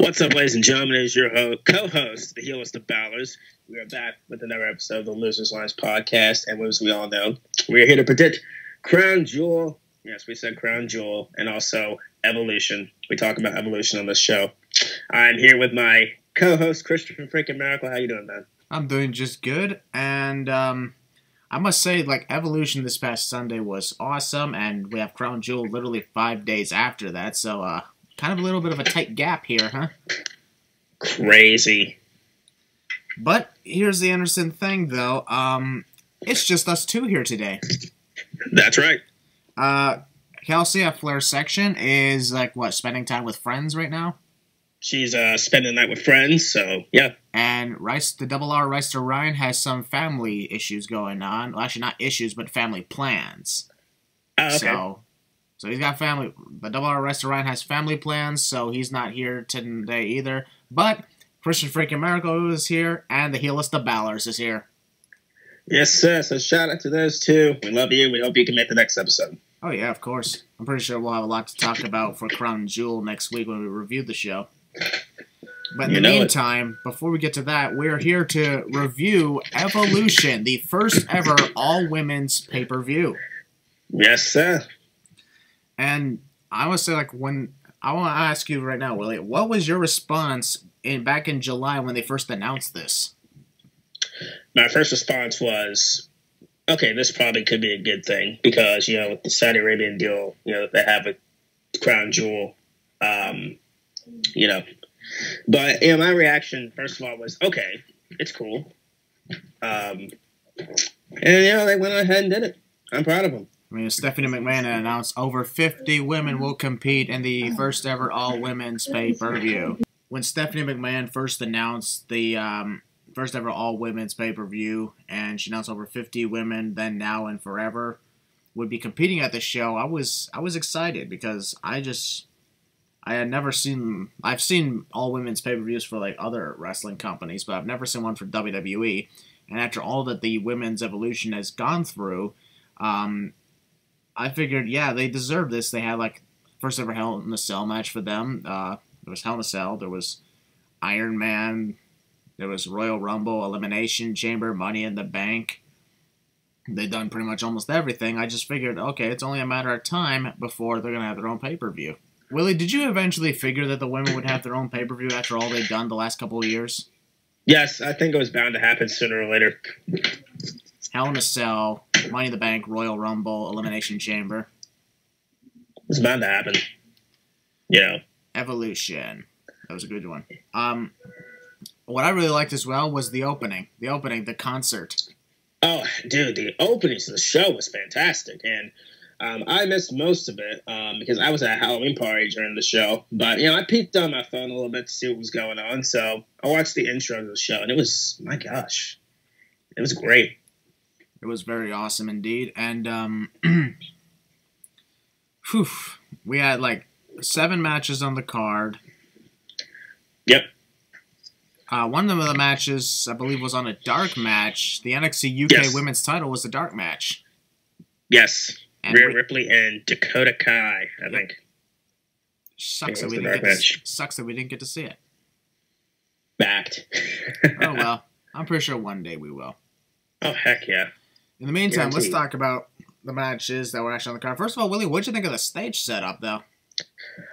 What's up, ladies and gentlemen? It is your co-host, the Heel Balor. We are back with another episode of the Losers Lines podcast, and as we all know, we are here to predict Crown Jewel. Yes, we said Crown Jewel, and also Evolution. We talk about Evolution on this show. I'm here with my co-host, Christopher freaking Maracle. How you doing, man? I'm doing just good, and I must say, Evolution this past Sunday was awesome, and we have Crown Jewel literally 5 days after that, so kind of a little bit of a tight gap here, huh? Crazy. But here's the interesting thing, though. It's just us two here today. That's right. Kelsey at Flair section is, spending time with friends right now? She's spending the night with friends, so, yeah. And the Double R Rice to Ryan has some family issues going on. Well, actually, not issues, but family plans. Oh, okay. So he's got family. The Double R Rice to Ryan has family plans, so he's not here today either. But Christian freaking Maracle is here, and the Heelist of Balors is here. Yes, sir. So shout out to those two. We love you. We hope you can make the next episode. Oh, yeah, of course. I'm pretty sure we'll have a lot to talk about for Crown Jewel next week when we review the show. But in the meantime, before we get to that, we're here to review Evolution, the first ever all-women's pay-per-view. Yes, sir. And I want to say, I want to ask you right now, Willie, what was your response back in July when they first announced this? My first response was, okay, this probably could be a good thing because, with the Saudi Arabian deal, they have a Crown Jewel, But, my reaction, first of all, was, okay, it's cool. And, they went ahead and did it. I'm proud of them. I mean, Stephanie McMahon announced over 50 women will compete in the first ever all-women's pay-per-view. When Stephanie McMahon first announced the first ever all-women's pay-per-view, and she announced over 50 women, then, now, and forever, would be competing at the show, I was excited because I've seen all-women's pay-per-views for, other wrestling companies, but I've never seen one for WWE. And after all that the women's Evolution has gone through, I figured, yeah, they deserve this. They had, first ever Hell in a Cell match for them. There was Hell in a Cell. There was Iron Man. There was Royal Rumble, Elimination Chamber, Money in the Bank. They've done pretty much almost everything. I just figured, okay, it's only a matter of time before they're going to have their own pay-per-view. Willie, did you eventually figure that the women would have their own pay-per-view after all they've done the last couple of years? Yes, I think it was bound to happen sooner or later. Hell in a Cell, Money in the Bank, Royal Rumble, Elimination Chamber. It's bound to happen. Evolution. That was a good one. What I really liked as well was the opening. The concert. Oh, dude, the opening to the show was fantastic. And I missed most of it because I was at a Halloween party during the show. But, I peeked on my phone a little bit to see what was going on. So I watched the intro of the show, and it was, my gosh, it was great. It was very awesome indeed. And we had 7 matches on the card. Yep. One of the matches, I believe, was on a dark match. The NXT UK Women's title was a dark match. Yes. And Rhea Ripley and Dakota Kai, I think. Sucks that we didn't get to see it. Backed. Oh, well. I'm pretty sure one day we will. Oh, heck yeah. In the meantime, let's talk about the matches that were actually on the card. First of all, Willie, what did you think of the stage setup, though?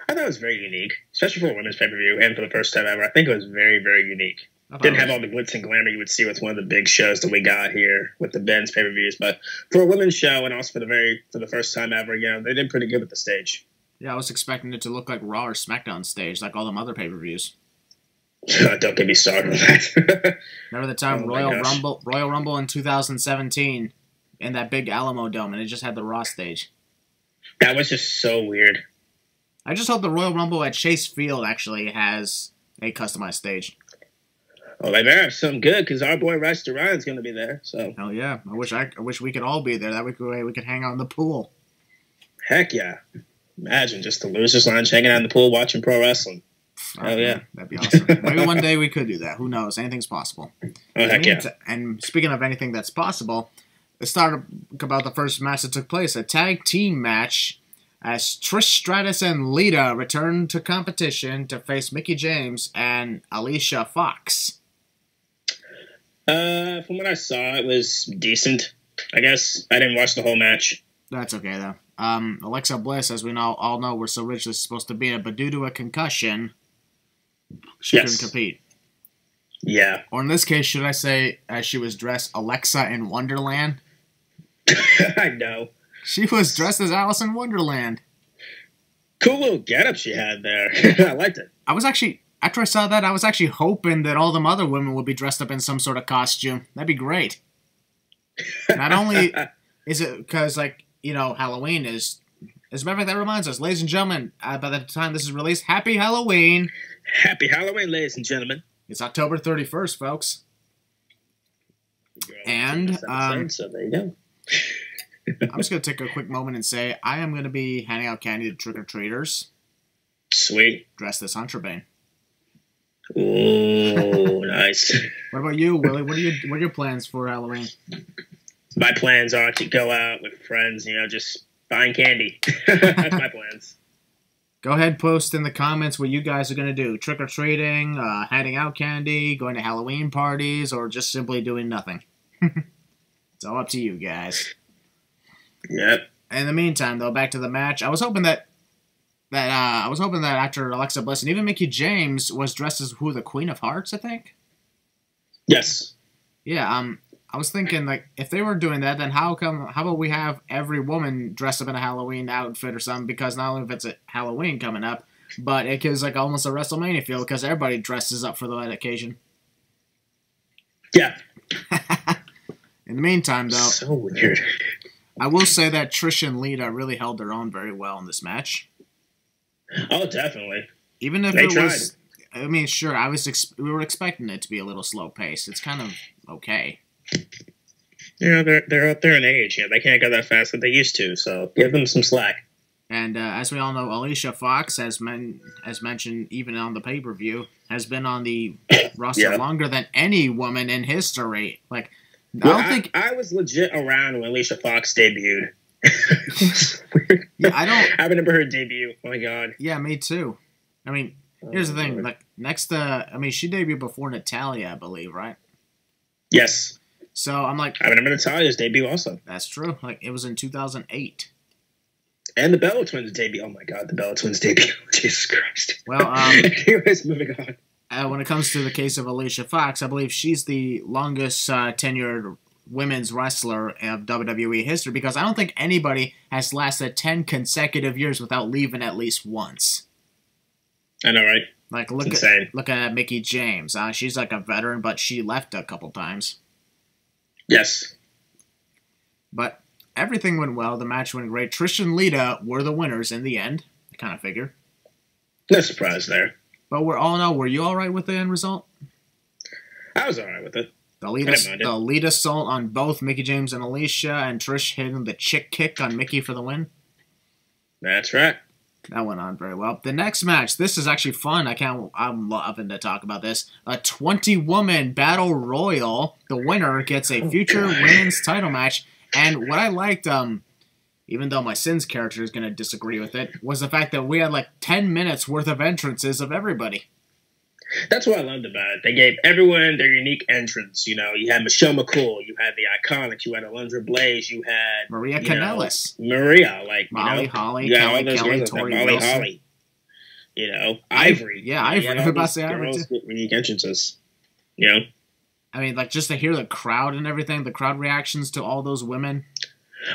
I thought it was very unique, especially for a women's pay-per-view and for the first time ever. I think it was very, very unique. Didn't have all the glitz and glamour you would see with one of the big shows that we got here with the men's pay-per-views, but for a women's show and also for the first time ever, they did pretty good with the stage. Yeah, I was expecting it to look like Raw or SmackDown stage, like all them other pay-per-views. Don't get me started on that. Remember the time Royal Rumble in 2017 in that big Alamo Dome, and it just had the Raw stage. That was just so weird. I just hope the Royal Rumble at Chase Field actually has a customized stage. Well, they better have something good because our boy Rice to Ryan's going to be there. So hell yeah! I wish we could all be there. That way we could hang out in the pool. Heck yeah! Imagine just the Losers Lounge hanging out in the pool watching pro wrestling. Oh yeah, that'd be awesome. Maybe one day we could do that. Who knows? Anything's possible. Oh heck yeah! And speaking of anything that's possible, let's talk about the first match that took place, a tag team match as Trish Stratus and Lita return to competition to face Mickie James and Alicia Fox. From what I saw, it was decent. I guess I didn't watch the whole match. That's okay, though. Alexa Bliss, as we all know, was originally supposed to be in it, but due to a concussion, she couldn't compete. Yeah. Or in this case, should I say, as she was dressed Alexa in Wonderland? I know. She was dressed as Alice in Wonderland. Cool little getup she had there. I liked it. After I saw that, I was actually hoping that all them other women would be dressed up in some sort of costume. That'd be great. Not only is it because, Halloween is... As a matter of fact, that reminds us, ladies and gentlemen, by the time this is released, Happy Halloween! Happy Halloween, ladies and gentlemen. It's October 31st, folks. And, so there you go. I'm just going to take a quick moment and say I am going to be handing out candy to trick-or-treaters. Sweet. Dressed as Hunter Bane. Ooh, nice. What about you, Willie? What are your plans for Halloween? My plans are to go out with friends, just buying candy. That's my plans. Go ahead, post in the comments what you guys are going to do. Trick-or-treating, handing out candy, going to Halloween parties, or just simply doing nothing. It's all up to you guys. Yep. In the meantime, though, back to the match. I was hoping that after Alexa Bliss and even Mickie James was dressed as the Queen of Hearts, I think. Yes. Yeah. I was thinking if they were doing that, then how about we have every woman dressed up in a Halloween outfit or something? Because not only if it's a Halloween coming up, but it gives almost a WrestleMania feel because everybody dresses up for that occasion. Yeah. In the meantime, though, so weird. I will say that Trish and Lita really held their own very well in this match. Oh, definitely. Even if they it tried. Was, I mean, sure, we were expecting it to be a little slow paced. It's kind of okay. They're up there in age. They can't go that fast that they used to. So give them some slack. And as we all know, Alicia Fox, as mentioned even on the pay-per-view, has been on the roster longer than any woman in history. I was legit around when Alicia Fox debuted. Yeah, I remember her debut. Oh my god. Yeah, me too. I mean, here's the thing. She debuted before Natalya, I believe, right? Yes. So I'm like, I remember Natalia's debut also. That's true. It was in 2008. And the Bella Twins debut. Oh my god, the Bella Twins debut. Jesus Christ. Well, anyways, moving on. When it comes to the case of Alicia Fox, I believe she's the longest tenured women's wrestler of WWE history because I don't think anybody has lasted 10 consecutive years without leaving at least once. I know, right? Look at Mickie James. She's a veteran, but she left a couple times. Yes. But everything went well. The match went great. Trish and Lita were the winners in the end. I kind of figured. No surprise there. But were you all right with the end result? I was all right with it. The lead assault on both Mickie James and Alicia, and Trish hitting the chick kick on Mickie for the win. That's right. That went on very well. The next match, this is actually fun. I'm loving to talk about this. A 20-woman battle royal. The winner gets a future women's title match. And what I liked, even though my Sins character is going to disagree with it, was the fact that we had 10 minutes worth of entrances of everybody. That's what I loved about it. They gave everyone their unique entrance. You had Michelle McCool, you had the Iconics, you had Alundra Blaze, you had Maria Kanellis, Molly Holly, Kelly, Tori Molly Wilson. Holly. Ivory. Ivory. I was about to say Ivory too. Unique entrances. I mean, just to hear the crowd and everything, the crowd reactions to all those women.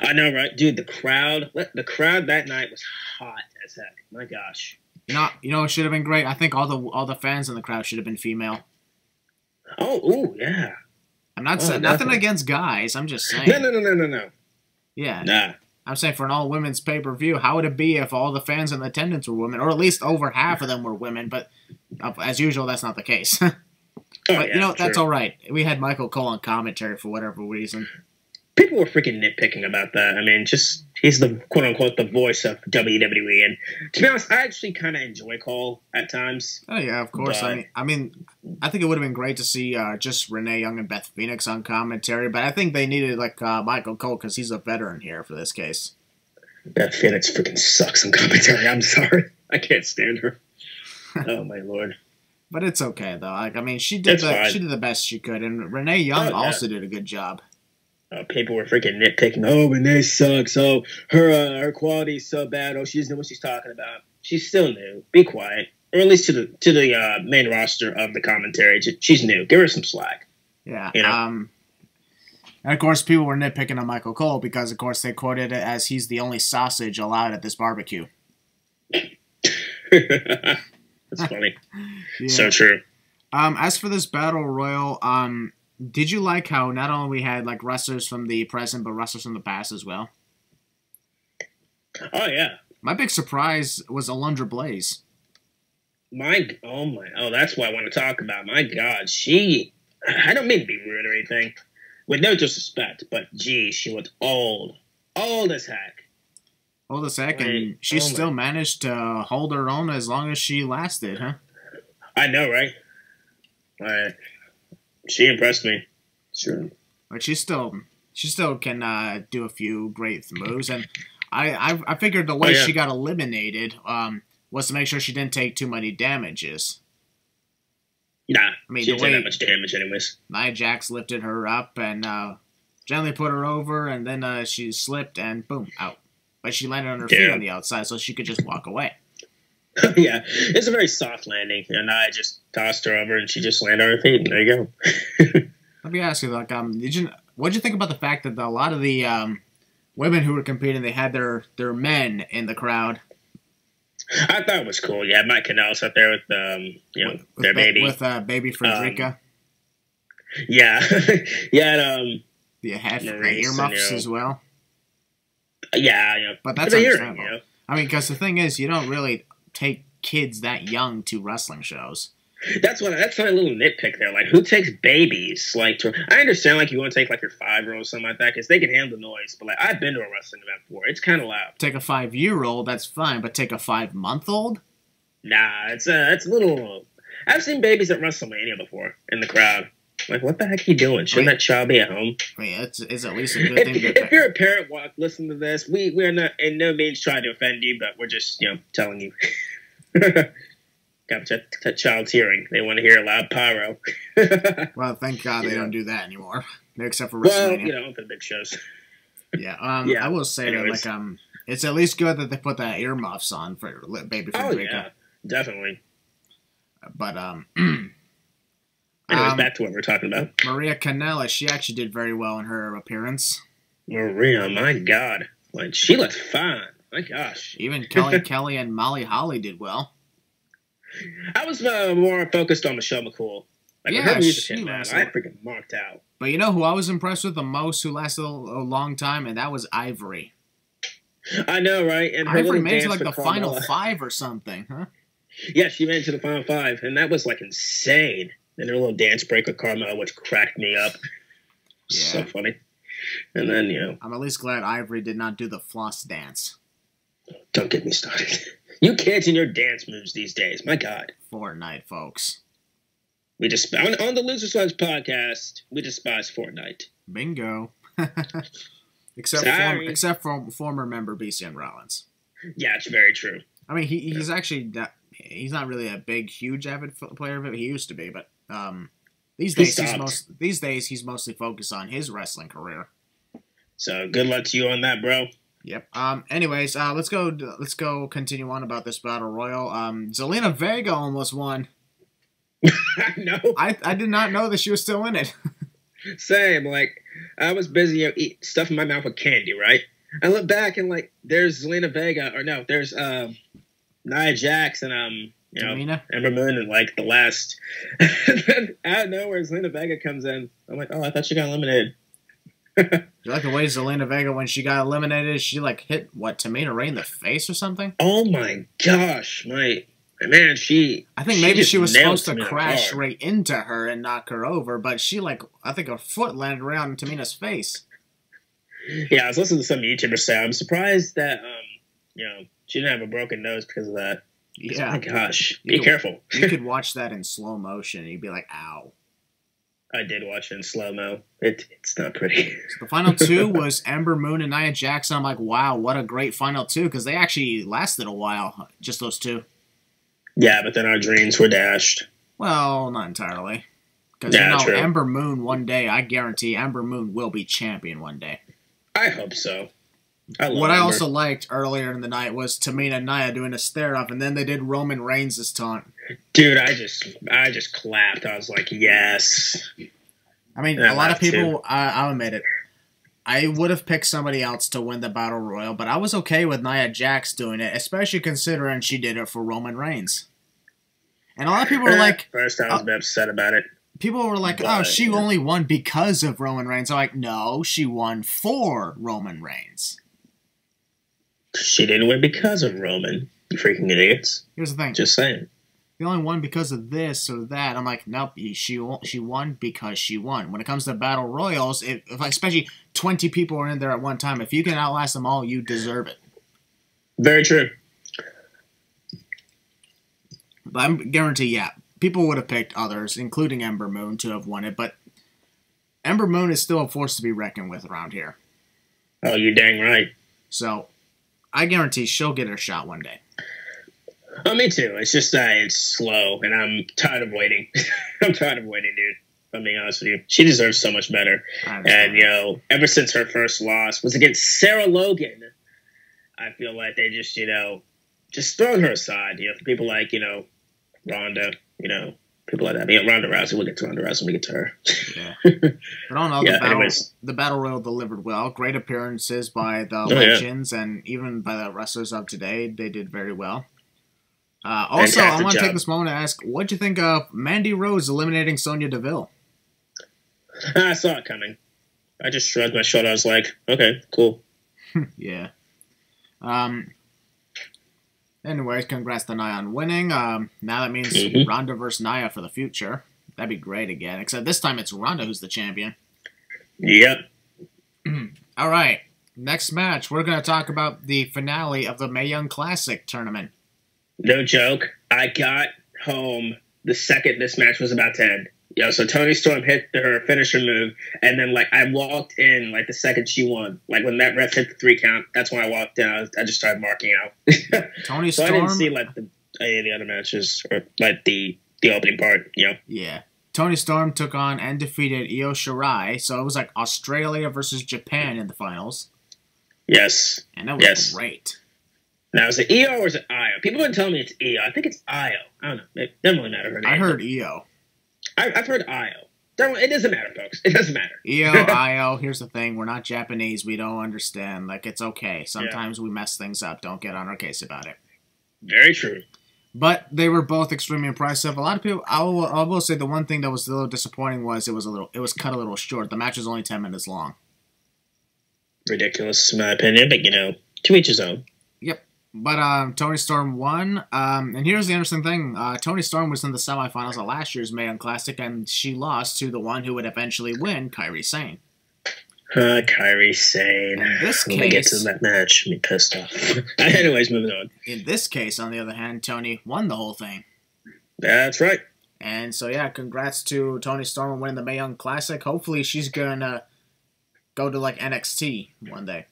I know, right, dude? The crowd that night was hot as heck. My gosh. It should have been great. I think all the fans in the crowd should have been female. Oh, yeah. I'm not saying nothing against guys. I'm just saying. No. Yeah. Nah. I'm saying for an all-women's pay-per-view, how would it be if all the fans in attendance were women, or at least over half of them were women? But as usual, that's not the case. But that's all right. We had Michael Cole on commentary for whatever reason. People were freaking nitpicking about that. I mean, he's the quote-unquote the voice of WWE. And to be honest, I actually kind of enjoy Cole at times. Oh, yeah, of course. But, I think it would have been great to see just Renee Young and Beth Phoenix on commentary. But I think they needed, Michael Cole because he's a veteran here for this case. Beth Phoenix freaking sucks on commentary. I'm sorry. I can't stand her. Oh, my Lord. But it's okay, though. Like, I mean, she did the best she could, and Renee Young also did a good job. People were freaking nitpicking. Oh, Renee sucks. Oh, her quality's so bad. Oh, she doesn't know what she's talking about. She's still new. Be quiet. Or at least to the main roster of the commentary. She's new. Give her some slack. Yeah. You know? And of course, people were nitpicking on Michael Cole because, of course, they quoted it as he's the only sausage allowed at this barbecue. That's funny. Yeah. So true. As for this battle royal, did you like how not only we had like wrestlers from the present, but wrestlers from the past as well? Oh yeah. My big surprise was Alundra Blaze. That's what I want to talk about. My God, I don't mean to be rude or anything, with no disrespect, but gee, she looked old as heck. Old as heck, and she still managed to hold her own as long as she lasted, huh? I know, right? She impressed me. Sure. But she still can do a few great moves, and I figured the way she got eliminated was to make sure she didn't take too many damages. Nah, I mean, she didn't have much damage anyways. Nia Jax lifted her up and gently put her over, and then she slipped and boom, out. But she landed on her feet on the outside, so she could just walk away. Yeah, it's a very soft landing, and I just tossed her over, and she just landed on her feet, and there you go. Let me ask you, like, what'd you think about the fact that a lot of the women who were competing, they had their men in the crowd? I thought it was cool. You had Mike Kanellis up there with their baby. With baby Frederica. Yeah. You had the earmuffs as well. Yeah, but that's understandable. I mean, because the thing is, you don't really take kids that young to wrestling shows. That's my little nitpick there. Like, who takes babies? Like, I understand, like, you want to take, like, your 5-year-old or something like that, because they can handle the noise. But, like, I've been to a wrestling event before. It's kind of loud. Take a 5-year-old, that's fine. But take a 5-month-old? Nah, it's a little... I've seen babies at WrestleMania before in the crowd. Like, what the heck are you doing? Shouldn't that child be at home? I mean, it's at least a good thing. If you're a parent, listen to this. We're not in no means trying to offend you, but we're just, telling you. Got that child's hearing. They want to hear a loud pyro. Well, thank God they don't do that anymore. Except for WrestleMania. Well, for the big shows. Yeah, I will say that, like, it's at least good that they put that earmuffs on for baby Frederica. Oh, yeah, definitely. But, anyways, back to what we're talking about. Maria Kanellis, she actually did very well in her appearance. Maria, my God. Like, she looked fine. My gosh. Even Kelly and Molly Holly did well. I was more focused on Michelle McCool. Like, her music hit, man, I freaking marked out. But you know who I was impressed with the most, who lasted a long time, and that was Ivory. I know, right? And her Ivory made it to, like, the Carmella. final 5 or something, huh? Yeah, she made it to the final 5, and that was, like, insane. And her little dance break with Carmella, which cracked me up. Yeah. So funny. And then, I'm at least glad Ivory did not do the floss dance. Don't get me started. You kids and your dance moves these days. My God. Fortnite, folks. We just on the Loser Slugs podcast, we despise Fortnite. Bingo. Except for former member BCN Rollins. Yeah, it's very true. I mean, he's actually he's not really a big, huge avid player of it. He used to be, but these days he's mostly focused on his wrestling career. So good luck to you on that, bro. Yep. Anyways, let's go continue on about this battle royal. Zelina Vega almost won. No. I did not know that she was still in it. Same. Like, I was busy stuffing my mouth with candy, right? I look back and, like, there's Zelina Vega, or no, there's Nia Jax and Ember Moon and, like, the last. And then out of nowhere, Zelina Vega comes in. I'm like, oh, I thought she got eliminated. You like the way Zelina Vega, when she got eliminated, she, like, hit, Tamina Ray in the face or something? Oh, my gosh. Man, I think maybe she was supposed to crash right into her and knock her over, but she, I think her foot landed right on Tamina's face. Yeah, I was listening to some YouTubers say, I'm surprised that, she didn't have a broken nose because of that. Yeah. Oh, my gosh. Be careful. You could watch that in slow motion and you'd be like, ow. I did watch it in slow-mo. It's not pretty. So the final two was Ember Moon and Nia Jax. I'm like, wow, what a great final two, because they actually lasted a while, just those two. Yeah, but then our dreams were dashed. Well, not entirely. Because, True. Ember Moon, one day, I guarantee Ember Moon will be champion one day. I hope so. What I also liked earlier in the night was Tamina and Nia doing a stare-off, and then they did Roman Reigns' taunt. Dude, I just clapped. I was like, yes. I mean, a lot of people, I'll admit it, I would have picked somebody else to win the Battle Royal, but I was okay with Nia Jax doing it, especially considering she did it for Roman Reigns. And a lot of people were like... First, I was a bit upset about it. People were like, oh, she only won because of Roman Reigns. I'm like, no, she won for Roman Reigns. She didn't win because of Roman, you freaking idiots. Here's the thing. Just saying. You only won because of this or that. I'm like, nope, she won because she won. When it comes to Battle Royals, if especially 20 people are in there at one time, if you can outlast them all, you deserve it. Very true. But I'm guarantee, yeah, people would have picked others, including Ember Moon, to have won it, but Ember Moon is still a force to be reckoned with around here. Oh, you're dang right. So, I guarantee she'll get her shot one day. Oh, me too. It's just that it's slow, and I'm tired of waiting. I'm tired of waiting, dude. If I'm being honest with you. She deserves so much better. And, ever since her first loss was against Sarah Logan, I feel like they just, just thrown her aside. For people like, Ronda, people like that. Ronda Rousey, we'll get to Ronda Rousey when we get to her. Yeah. But all in all, the Battle Royal delivered well. Great appearances by the legends, and even by the wrestlers of today. They did very well. Also, I want to take this moment to ask, what'd you think of Mandy Rose eliminating Sonya Deville? I saw it coming. I just shrugged my shoulder. I was like, okay, cool. Yeah. Anyways, congrats to Nia on winning. Now that means Ronda versus Nia for the future. That'd be great again. Except this time it's Ronda who's the champion. Yep. All right. Next match, we're going to talk about the finale of the Mae Young Classic tournament. No joke. I got home the second this match was about to end. So Toni Storm hit her finisher move, and then, I walked in, the second she won. When that ref hit the 3 count, that's when I walked in. I just started marking out. Toni so Storm... I didn't see, any of the other matches, or, the opening part, Yeah. Toni Storm took on and defeated Io Shirai, so it was Australia versus Japan in the finals. Yes. And that was great. Now, is it Io or is it Io? People have been telling me it's Io. I think it's Io. I don't know. It doesn't really matter her name. I heard Io. I've heard Io. It doesn't matter, folks. It doesn't matter. Io, here's the thing. We're not Japanese. We don't understand. It's okay. Sometimes we mess things up. Don't get on our case about it. Very true. But they were both extremely impressive. A lot of people, I will say the one thing that was a little disappointing was it was cut a little short. The match was only 10 minutes long. Ridiculous, in my opinion, but, to each his own. Yep. But Toni Storm won. And here's the interesting thing. Toni Storm was in the semifinals of last year's Mae Young Classic, and she lost to the one who would eventually win, Kairi Sane. Kairi Sane. In this case... When we get to that match, I'm pissed off. Anyways, moving on. In this case, on the other hand, Toni won the whole thing. That's right. And so, yeah, congrats to Toni Storm on winning the Mae Young Classic. Hopefully she's going to go to, NXT one day.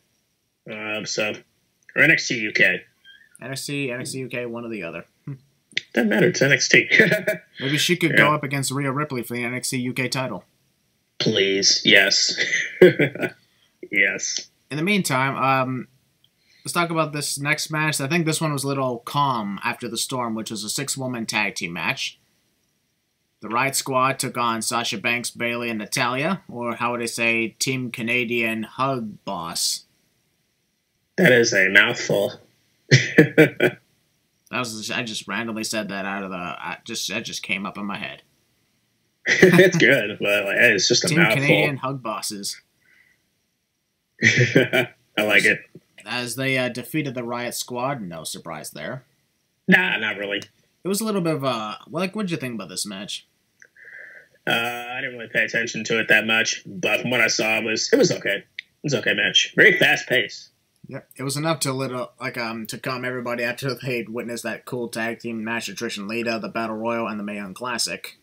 Or NXT UK. NXT UK, one or the other. Doesn't matter, it's NXT. Maybe she could go up against Rhea Ripley for the NXT UK title. Please, yes. Yes. In the meantime, let's talk about this next match. I think this one was a little calm after the storm, which was a 6-woman tag team match. The Riot Squad took on Sasha Banks, Bayley, and Natalya, or how would I say, Team Canadian Hug Boss. That is a mouthful. I just randomly said that out of that just came up in my head. It's good, but it's just a Team mouthful. Canadian Hug Bosses. I like it. As they defeated the Riot Squad, no surprise there. Nah, not really. It was a little bit of a... what'd you think about this match? I didn't really pay attention to it that much, but from what I saw, it was okay. It was an okay match. Very fast paced. Yep, it was enough to calm everybody after they'd witnessed that cool tag team match of Trish and Lita, the Battle Royal, and the Mae Young Classic.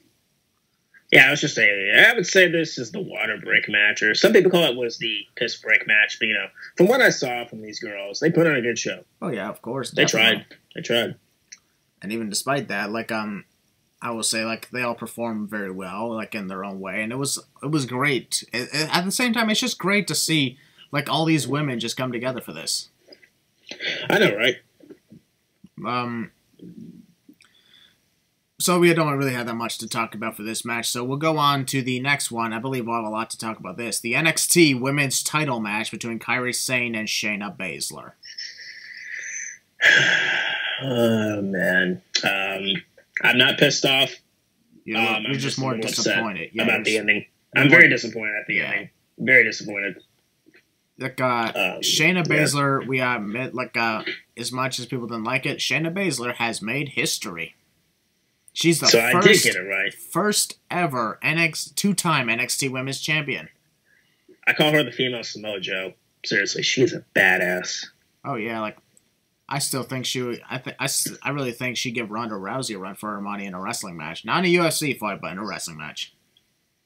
Yeah, I was just saying, I would say this is the water break match, or some people call it was the piss break match. But, from what I saw from these girls, they put on a good show. Oh, yeah, of course. They definitely. tried. They tried. And even despite that, like, I will say, like, they all performed very well, like, in their own way. And it was great. At the same time, it's just great to see, like, all these women just come together for this. I know, right? So we don't really have that much to talk about for this match, so we'll go on to the next one. I believe we'll have a lot to talk about this. The NXT Women's Title match between Kairi Sane and Shayna Baszler. Oh, man. I'm not pissed off. You're just more disappointed. Yeah, about the ending. I'm very disappointed at the ending. Very disappointed. Like, Shayna Baszler, we admit, like, as much as people didn't like it, Shayna Baszler has made history. She's the I did get it right. First ever two-time NXT Women's Champion. I call her the female Samoa Joe. Seriously, she's a badass. Oh yeah, like I still think she would. I really think she'd give Ronda Rousey a run for her money in a wrestling match, not in a UFC fight, but in a wrestling match.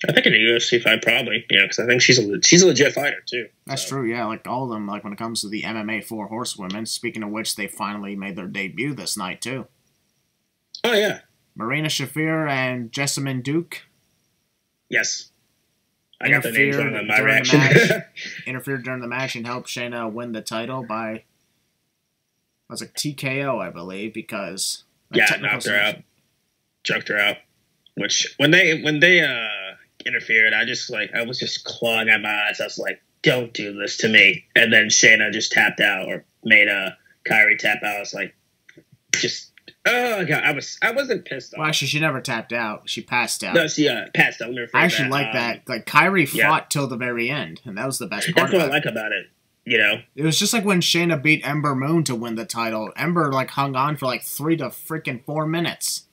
I think in a UFC fight probably, because I think she's a legit fighter too. That's true, yeah. Like all of them, like when it comes to the MMA 4 horsewomen. Speaking of which, they finally made their debut this night too. Oh yeah. Marina Shafir and Jessamine Duke. Yes. I got the names on my reaction. Interfered during the match and helped Shayna win the title by, was it TKO, I believe, because... knocked her out. Choked her out. Which, when they interfered, I was just clawing at my eyes. I was like, don't do this to me. And then Shayna just tapped out, or made Kairi tap out. I was like, oh god, I wasn't pissed off. Well, actually, she never tapped out. She passed out. No, she passed out. I actually like that. Like Kairi fought till the very end, and that was the best part. That's what I like about it. It was just like when Shayna beat Ember Moon to win the title. Ember hung on for 3 to freaking 4 minutes.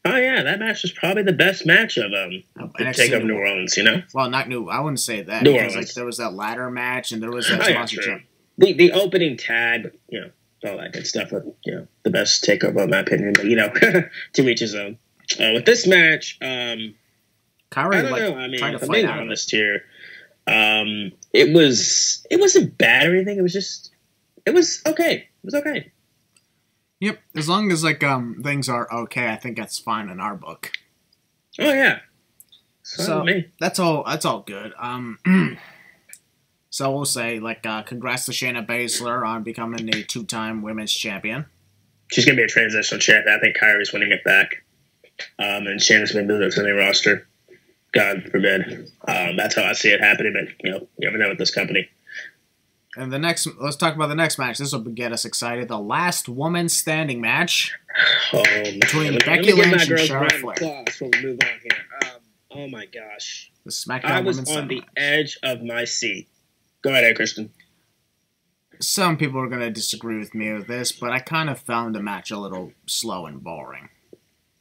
Oh yeah, that match was probably the best match of Takeover New Orleans. Well, not New. I wouldn't say that. New because Orleans. there was that ladder match, and there was that sponsorship. The opening tag, all that good stuff. The best takeover, in my opinion. But to each his own. With this match, Kairi, I don't know. I mean, trying to if I'm fight being out honest here, it wasn't bad or anything. It was okay. It was okay. Yep. As long as things are okay, I think that's fine in our book. Oh yeah. So that's all good. So we'll say, congrats to Shayna Baszler on becoming a 2-time women's champion. She's going to be a transitional champion. I think Kairi's winning it back. And Shayna's going to move up to the roster. God forbid. That's how I see it happening, but, you never know with this company. And let's talk about the next match. This will get us excited. The last woman standing match between Becky Lynch and Charlotte Flair. Before we move on here. Oh my gosh. The SmackDown I was on the edge of my seat. Go ahead, Kristen. Some people are going to disagree with me with this, but I kind of found the match a little slow and boring.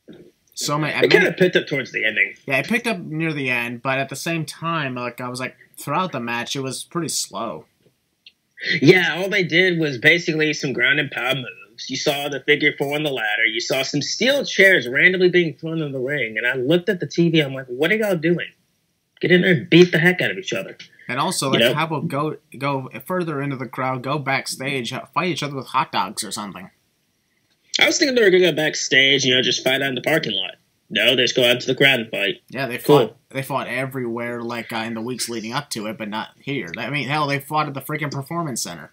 It kind of picked up towards the ending. Yeah, it picked up near the end, but at the same time, I was throughout the match, it was pretty slow. Yeah, all they did was basically some ground and pound moves. You saw the figure 4 on the ladder. You saw some steel chairs randomly being thrown in the ring. And I looked at the TV. I'm like, what are y'all doing? Get in there and beat the heck out of each other. And also, how about go further into the crowd, go backstage, fight each other with hot dogs or something. I was thinking they were going to go backstage, just fight out in the parking lot. No, they just go out to the crowd and fight. Yeah, they fought everywhere, in the weeks leading up to it, but not here. I mean, hell, they fought at the freaking Performance Center.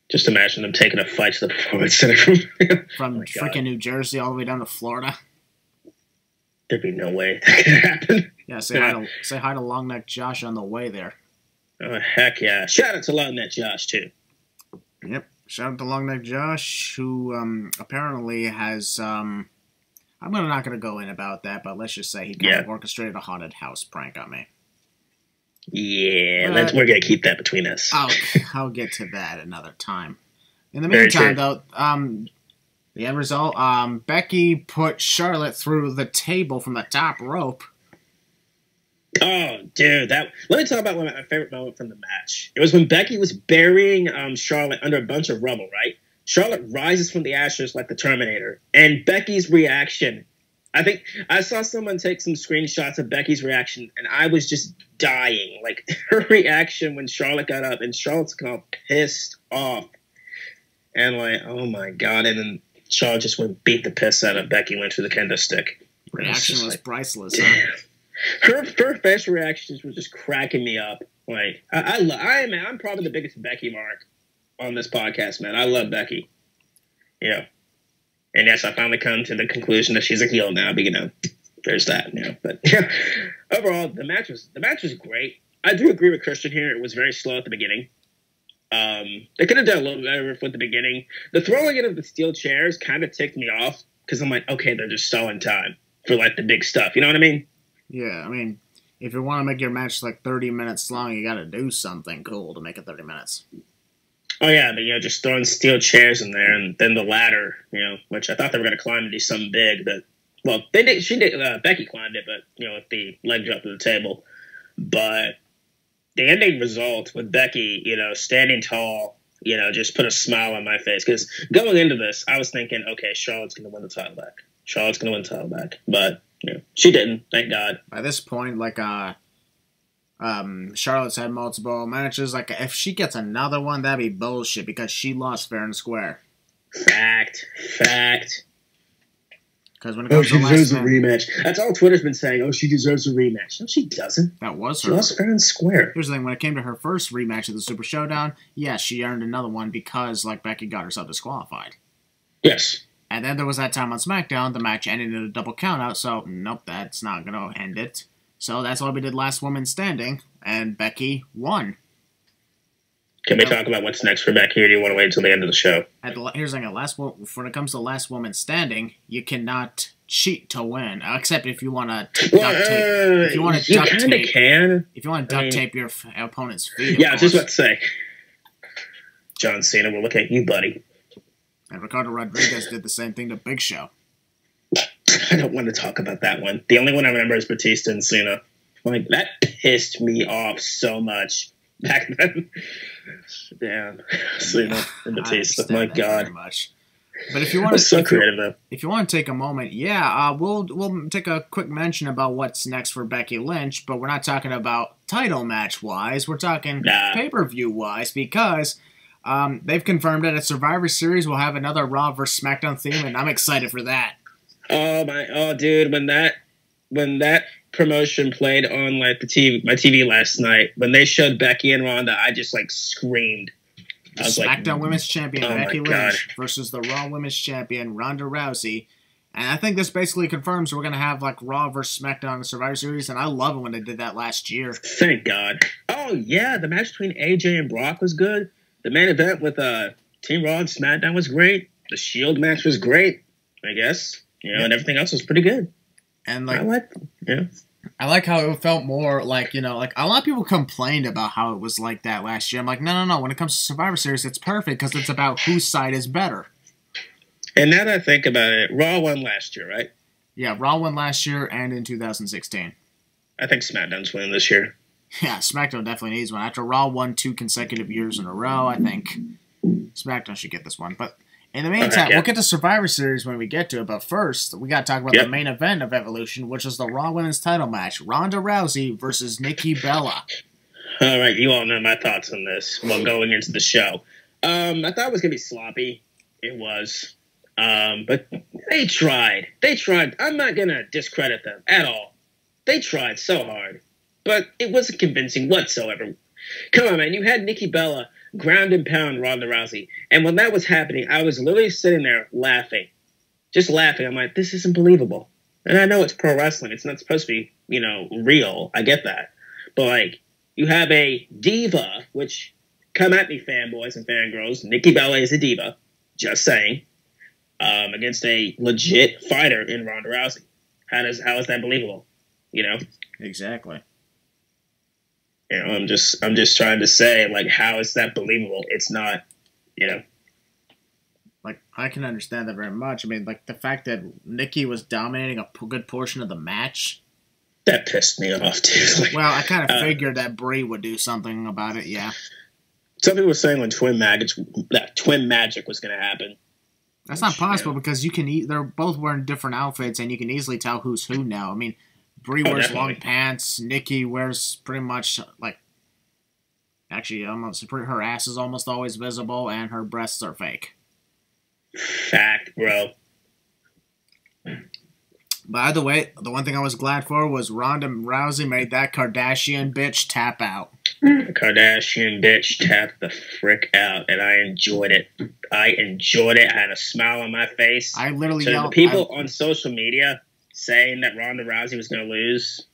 Just imagine them taking a fight to the Performance Center from freaking New Jersey all the way down to Florida. There'd be no way that could happen. Yeah, say hi to Long Neck Josh on the way there. Oh, heck yeah. Shout out to Long Neck Josh, too. Yep. Shout out to Long Neck Josh, who apparently has... I'm not going to go in about that, but let's just say he kind of orchestrated a haunted house prank on me. Yeah, we're going to keep that between us. I'll get to that another time. In the meantime, though, the end result, Becky put Charlotte through the table from the top rope. Oh, dude, let me talk about one of my favorite moments from the match. It was when Becky was burying Charlotte under a bunch of rubble, right? Charlotte rises from the ashes like the Terminator, and Becky's reaction, I think I saw someone take some screenshots of Becky's reaction, and I was just dying. Like, her reaction when Charlotte got up, and Charlotte's all pissed off. And like, oh my God. And then Charlotte just went beat the piss out of Becky Lynch with a kendo stick. Reaction was priceless, huh? Her facial reactions were just cracking me up. Like, I'm probably the biggest Becky mark on this podcast, man. I love Becky. Yeah. And yes, I finally come to the conclusion that she's a heel now, but there's that, But overall, the match was great. I do agree with Christian here. It was very slow at the beginning. They could have done a little better with the beginning. The throwing in of the steel chairs kind of ticked me off because I'm like, okay, they're just stalling time for like the big stuff. You know what I mean? Yeah, I mean, if you want to make your match like 30 minutes long, you got to do something cool to make it 30 minutes. Oh yeah, but just throwing steel chairs in there, and then the ladder, which I thought they were going to climb to do something big. But well, they did. She did. Becky climbed it, but with the leg drop to the table. But the ending result with Becky, standing tall, just put a smile on my face because going into this, I was thinking, okay, Charlotte's going to win the title back. Charlotte's going to win the title back, but she didn't. Thank God. By this point, like Charlotte's had multiple matches. Like, if she gets another one, that'd be bullshit because she lost fair and square. Fact. Because when it comes she deserves a rematch. That's all Twitter's been saying. Oh, she deserves a rematch. No, she doesn't. That was her. She lost fair and square. Here's the thing. When it came to her first rematch at the Super Showdown, yes, she earned another one because, like, Becky got herself disqualified. Yes. And then there was that time on SmackDown, the match ended in a double countout, so nope, that's not going to end it. So that's why we did Last Woman Standing, and Becky won. Can we talk about what's next for Becky, or do you want to wait until the end of the show? Here's the thing. When it comes to Last Woman Standing, you cannot cheat to win, except if you want to duct tape. If you want to duct tape, can. If you want to duct tape your opponent's feet. Yeah, I was just about to say. John Cena, we'll look at you, buddy. And Ricardo Rodriguez did the same thing to Big Show. I don't want to talk about that one. The only one I remember is Batista and Cena. Like, that pissed me off so much back then. Damn. Cena and Batista. My God. Much. But if you want to, so creative, though. If you want to take a moment, we'll take a quick mention about what's next for Becky Lynch, but we're not talking about title match wise. We're talking pay-per-view wise because they've confirmed that at Survivor Series we'll have another Raw vs SmackDown theme, and I'm excited for that. Oh dude, when that promotion played on like my TV last night, when they showed Becky and Ronda, I just like screamed. I was SmackDown Women's Champion Becky Lynch versus the Raw Women's Champion Ronda Rousey. And I think this basically confirms we're going to have like Raw versus SmackDown in the Survivor Series, and I love it when they did that last year. Thank God. Oh yeah, the match between AJ and Brock was good. The main event with Team Raw and SmackDown was great. The Shield match was great, I guess. And everything else was pretty good. And like, I like how it felt more like, like a lot of people complained about how it was like that last year. I'm like, no. When it comes to Survivor Series, it's perfect because it's about whose side is better. And now that I think about it, Raw won last year, right? Yeah, Raw won last year and in 2016. I think SmackDown's winning this year. Yeah, SmackDown definitely needs one. After Raw won 2 consecutive years in a row, I think SmackDown should get this one. But in the meantime, we'll get to Survivor Series when we get to it. But first, we got to talk about the main event of Evolution, which is the Raw Women's title match. Ronda Rousey versus Nikki Bella. All right, you all know my thoughts on this while going into the show. I thought it was going to be sloppy. It was. But they tried. I'm not going to discredit them at all. They tried so hard. But it wasn't convincing whatsoever. Come on, man. You had Nikki Bella ground and pound Ronda Rousey. And when that was happening, I was literally sitting there laughing. Just laughing. I'm like, this isn't believable. And I know it's pro wrestling. It's not supposed to be, real. I get that. But, like, you have a diva, which, come at me, fanboys and fangirls. Nikki Bella is a diva. Just saying. Against a legit fighter in Ronda Rousey. How is that believable? Exactly. I'm just trying to say, like, how is that believable? It's not, Like, I can understand that very much. I mean, like, the fact that Nikki was dominating a good portion of the match. That pissed me off, dude. Like, well, I kind of figured that Brie would do something about it, yeah. Some people were saying when Twin Magic was going to happen. That's not possible because you can. They're both wearing different outfits, and you can easily tell who's who now. I mean, Brie wears long pants. Nikki wears pretty much like. Actually, almost her ass is almost always visible, and her breasts are fake. Fact, bro. By the way, the one thing I was glad for was Ronda Rousey made that Kardashian bitch tap out. Kardashian bitch tapped the frick out, and I enjoyed it. I had a smile on my face. I literally yelled. The people on social media saying that Ronda Rousey was going to lose,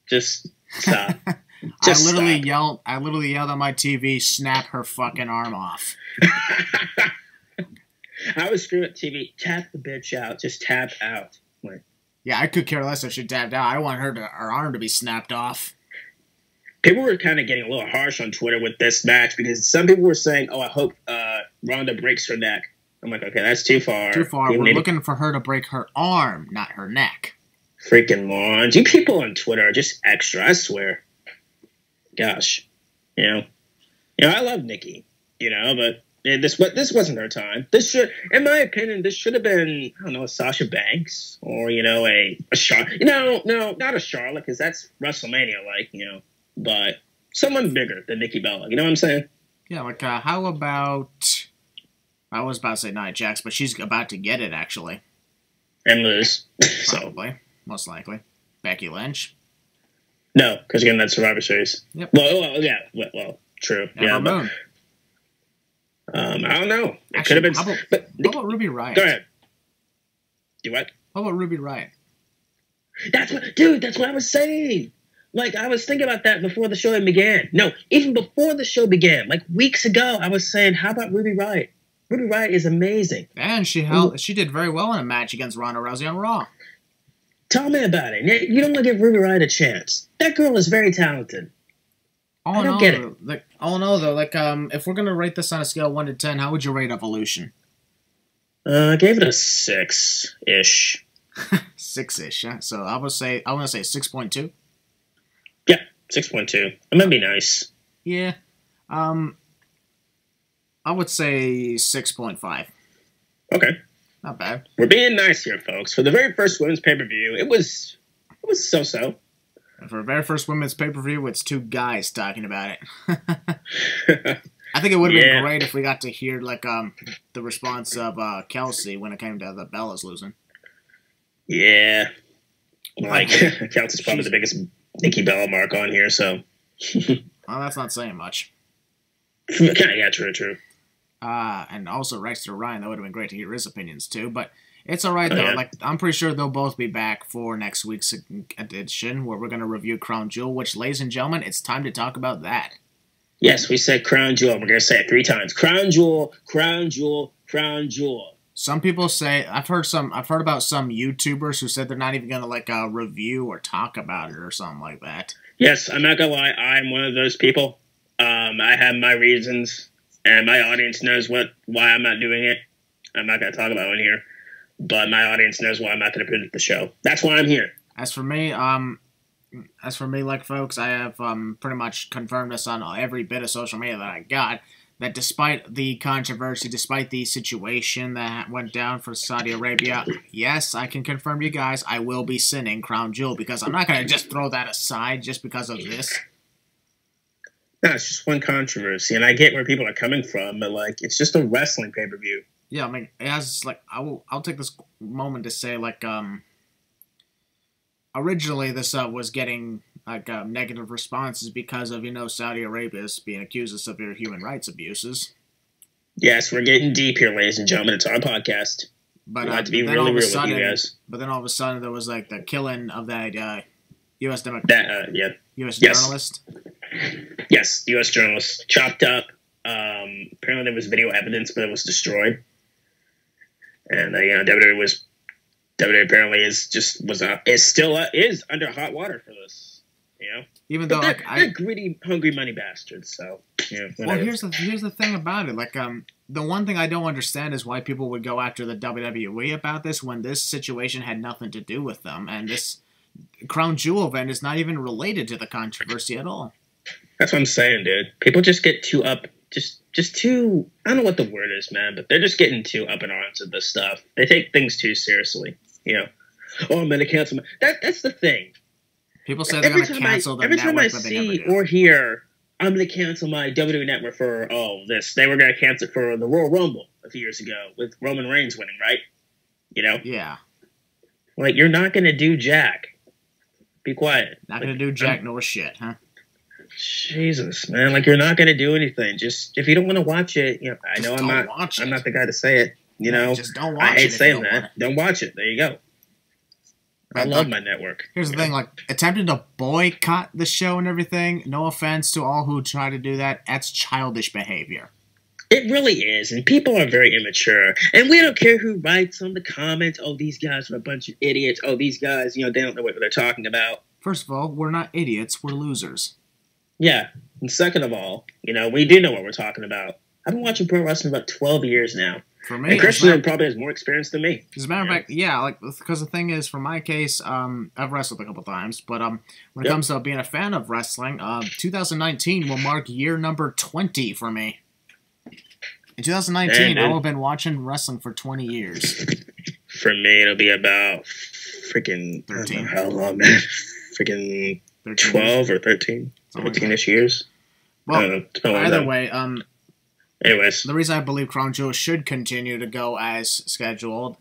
just stop. I literally yelled on my TV, snap her fucking arm off. I was screaming at TV, tap the bitch out, just tap out. Like, yeah, I could care less if she tapped out. I want her arm to be snapped off. People were kind of getting a little harsh on Twitter with this match because some people were saying, "Oh, I hope Ronda breaks her neck." I'm like, okay, that's too far. Too far. We're looking for her to break her arm, not her neck. Freaking morons! You people on Twitter are just extra. I swear. Gosh, you know, I love Nikki, but this wasn't her time. This should, in my opinion, this should have been, I don't know, a Sasha Banks or a Charlotte. No, not a Charlotte because that's WrestleMania, but someone bigger than Nikki Bella. You know what I'm saying? Yeah, like how about? I was about to say Nia Jax, but she's about to get it actually, and lose. Probably, most likely, Becky Lynch. No, because again, that's Survivor Series. Yep. Well, yeah. Well, true. Ember Moon. I don't know. It could have been. How about Ruby Riott? Go ahead. Do what? How about Ruby Riott? That's what I was saying. Like, I was thinking about that before the show even began. No, even before the show began, like weeks ago, I was saying, how about Ruby Riott? Ruby Riott is amazing. And she did very well in a match against Ronda Rousey on Raw. Tell me about it. You don't want to give Ruby Riott a chance. That girl is very talented. I don't get it. If we're gonna rate this on a scale of 1 to 10, how would you rate Evolution? I gave it a 6-ish. 6-ish. Yeah. So I want to say 6.2. Yeah, 6.2. I'm gonna be nice. Yeah. I would say 6.5. Okay. Not bad. We're being nice here, folks. For the very first women's pay-per-view, it was so-so. And for the very first women's pay-per-view, it's two guys talking about it. I think it would have been great if we got to hear the response of KELSEY when it came to the Bellas losing. Yeah. KELSEY's probably the biggest Nikki Bella mark on here, so. Well, that's not saying much. Yeah, true. And also Rex Ryan, that would have been great to hear his opinions too, but it's alright though. Yeah. I'm pretty sure they'll both be back for next week's edition where we're going to review Crown Jewel, which, ladies and gentlemen, it's time to talk about that. Yes, we said Crown Jewel. We're going to say it 3 times. Crown Jewel, Crown Jewel, Crown Jewel. Some people say, I've heard about some YouTubers who said they're not even going to review or talk about it or something like that. Yes, I'm not going to lie. I'm one of those people. I have my reasons. And my audience knows why I'm not doing it. I'm not going to talk about it here. But my audience knows why I'm not going to predict the show. That's why I'm here. As for me, folks, I have pretty much confirmed this on every bit of social media that I got, that despite the controversy, despite the situation that went down for Saudi Arabia, yes, I can confirm to you guys, I will be sinning Crown Jewel, because I'm not going to just throw that aside just because of this. No, it's just one controversy, and I get where people are coming from, but it's just a wrestling pay-per-view. Yeah, I mean, it has I'll take this moment to say originally this was getting negative responses because of Saudi Arabia being accused of severe human rights abuses. Yes, we're getting deep here, ladies and gentlemen. It's our podcast. But I'd like to be really real with you guys. But then all of a sudden there was the killing of that U.S. U.S. journalist. Yes, U.S. journalist chopped up. Apparently there was video evidence, but it was destroyed. And WWE apparently is under hot water for this. Even though they're greedy, hungry money bastards. So well, here's the thing about it. The one thing I don't understand is why people would go after the WWE about this when this situation had nothing to do with them, and this Crown Jewel event is not even related to the controversy at all. That's what I'm saying, dude. People just get too just too. I don't know what the word is, man, but they're just getting too up in arms with this stuff. They take things too seriously. You know, oh, I'm gonna cancel. That's the thing. People say they're gonna cancel their network, but they never do. Every time I see or hear, I'm gonna cancel my WWE network for this. They were gonna cancel it for the Royal Rumble a few years ago with Roman Reigns winning, right? You know? Yeah. Like, you're not gonna do jack. Be quiet. Not gonna do jack nor shit, huh? Jesus, man! Like, you're not gonna do anything. Just if you don't want to watch it, you know. I know I'm not the guy to say it. You know, just don't watch it. I hate saying that. Don't watch it. There you go. I love my network. Here's the thing, like, attempting to boycott the show and everything, no offense to all who try to do that, that's childish behavior. It really is, and people are very immature. And we don't care who writes on the comments, oh, these guys are a bunch of idiots, oh, these guys, you know, they don't know what they're talking about. First of all, we're not idiots, we're losers. Yeah, and second of all, you know, we do know what we're talking about. I've been watching pro wrestling about 12 years now. For me, and Christian probably has more experience than me. As a matter of fact, yeah, like, because the thing is, for my case, I've wrestled a couple times, but when it comes to being a fan of wrestling, 2019 will mark year number 20 for me. In 2019, I will have been watching wrestling for 20 years. For me, it'll be about freaking 13. How long, man? Freaking 12 or 13, 13-ish years. Well, either way, anyways, the reason I believe Crown Jewel should continue to go as scheduled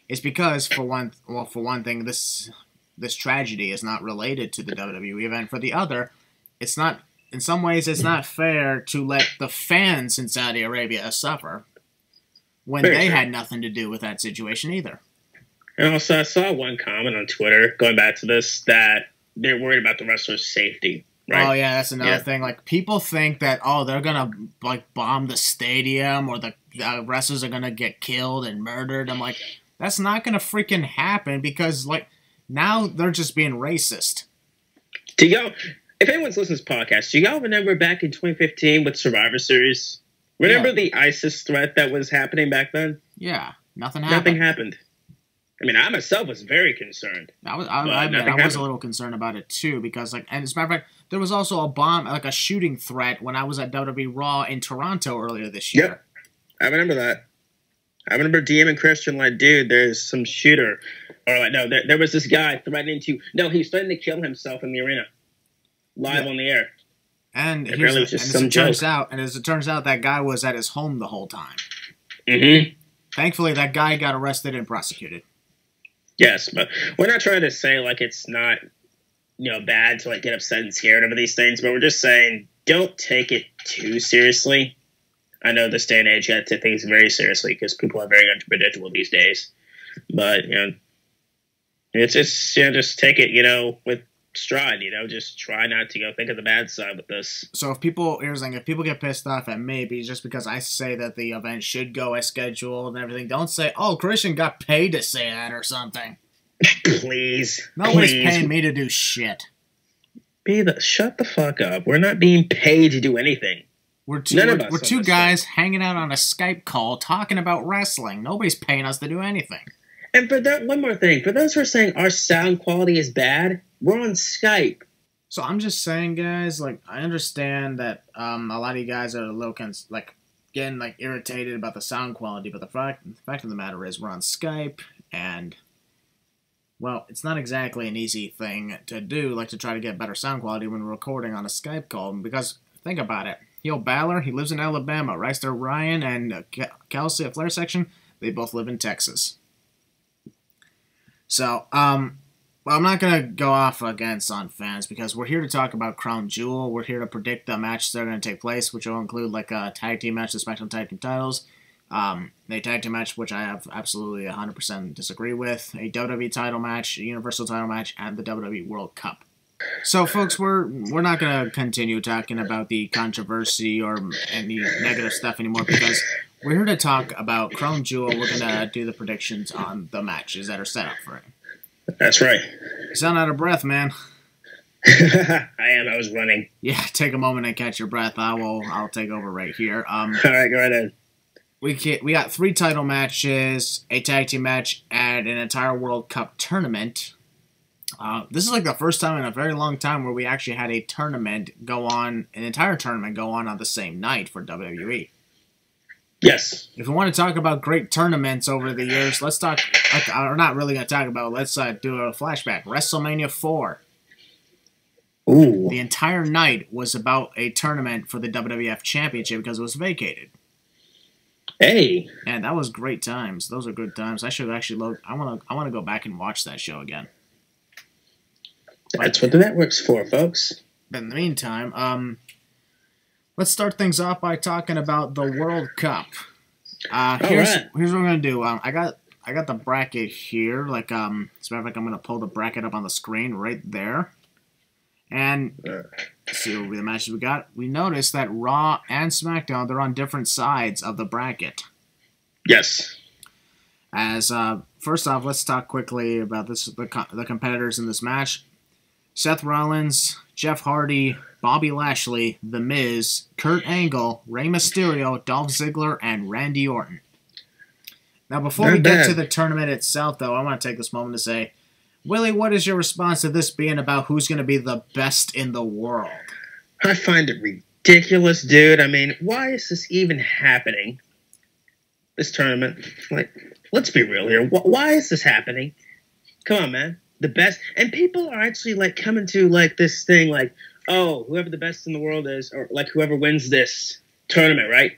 is because, for one thing, this tragedy is not related to the WWE event. For the other, it's not. In some ways, it's not fair to let the fans in Saudi Arabia suffer when they had nothing to do with that situation either. And also, I saw one comment on Twitter going back to this that they're worried about the wrestlers' safety. Right? Oh yeah, that's another thing. Like, people think that they're gonna like bomb the stadium or the wrestlers are gonna get killed and murdered. I'm like, that's not gonna freaking happen because like now they're just being racist. Do y'all? If anyone's listening to this podcast, do y'all remember back in 2015 with Survivor Series? Remember the ISIS threat that was happening back then? Yeah, nothing happened. Nothing happened. I mean, I myself was very concerned. I was a little concerned about it too because, like, and as a matter of fact, there was also a bomb, like a shooting threat when I was at WWE Raw in Toronto earlier this year. Yep, I remember that. I remember DM and Christian like, dude, there's some shooter, or like, no, there was this guy threatening to, no, he was threatening to kill himself in the arena, live on the air. And as it turns out, that guy was at his home the whole time. Mm-hmm. Thankfully, that guy got arrested and prosecuted. Yes, but we're not trying to say like it's not, you know, bad to like get upset and scared over these things, but we're just saying don't take it too seriously. I know this day and age you have to take things very seriously because people are very unpredictable these days. But you know, it's just just take it, you know, with stride. You know, just try not to think of the bad side with this. So if people get pissed off at me just because I say that the event should go as scheduled and everything, don't say, "Oh, Christian got paid to say that" or something. Please, nobody's paying me to do shit. Shut the fuck up. We're not being paid to do anything. We're two guys hanging out on a Skype call talking about wrestling. Nobody's paying us to do anything. And for that, one more thing. For those who are saying our sound quality is bad, we're on Skype. So I'm just saying, guys, like, I understand that a lot of you guys are a little getting irritated about the sound quality, but the fact of the matter is we're on Skype, and well, it's not exactly an easy thing to do, like to try to get better sound quality when we're recording on a Skype call, because think about it. Heel Balor, he lives in Alabama. Reister Ryan and KELSEY at Flair Section, they both live in Texas. So, well, I'm not going to go off against on fans because we're here to talk about Crown Jewel. We're here to predict the matches that are going to take place, which will include like a tag team match, the SmackDown Tag Team titles, a tag team match, which I have absolutely 100% disagree with, a WWE title match, a Universal title match, and the WWE World Cup. So, folks, we're not going to continue talking about the controversy or any negative stuff anymore because we're here to talk about Crown Jewel. We're going to do the predictions on the matches that are set up for it. That's right. You sound out of breath, man. I am. I was running. Yeah, take a moment and catch your breath. I'll take over right here. All right, go right ahead. We got 3 title matches, a tag team match, and an entire World Cup tournament. This is like the first time in a very long time where we actually had a tournament go on, an entire tournament go on the same night for WWE. Yes. If we want to talk about great tournaments over the years, let's talk. We're not really going to talk about. Let's do a flashback. WrestleMania 4. Ooh. The entire night was about a tournament for the WWF Championship because it was vacated. Hey. And that was great times. Those are good times. I should actually load. I want to go back and watch that show again. That's what the network's for, folks. But in the meantime, let's start things off by talking about the World Cup. Here's what we're gonna do. I got the bracket here. Like, as a matter of fact, I'm gonna pull the bracket up on the screen right there. And see what the matches we got. We noticed that Raw and SmackDown, they're on different sides of the bracket. Yes. As first off, let's talk quickly about the competitors in this match. Seth Rollins, Jeff Hardy, Bobby Lashley, The Miz, Kurt Angle, Rey Mysterio, Dolph Ziggler, and Randy Orton. Now, before we get to the tournament itself, though, I want to take this moment to say, Willie, what is your response to this being about who's going to be the best in the world? I find it ridiculous, dude. I mean, why is this even happening? This tournament. Like, let's be real here. Why is this happening? Come on, man. The best. And people are actually, like, coming to, like, this thing, like, oh, whoever the best in the world is, or, like, whoever wins this tournament, right?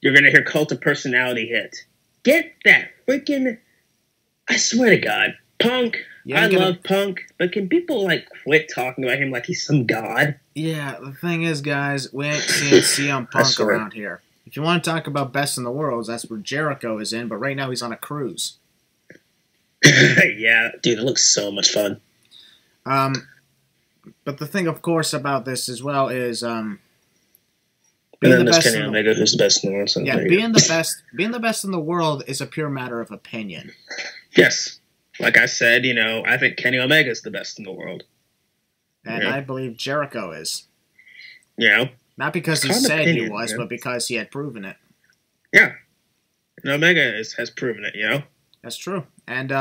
You're going to hear Cult of Personality hit. Get that freaking... I swear to God. Punk... I love Punk, but can people, like, quit talking about him like he's some god? Yeah, the thing is, guys, we ain't seeing CM Punk around here. If you want to talk about best in the world, that's where Jericho is in, but right now he's on a cruise. Yeah, dude, it looks so much fun. But the thing, of course, about this as well is, being the best in the world. Who's the best in the world? So yeah, being the best in the world is a pure matter of opinion. Yes. Like I said, you know, I think Kenny Omega is the best in the world. And I believe Jericho is. You know? Not because he said he was, but because he had proven it. Yeah. And Omega has proven it, you know? That's true. And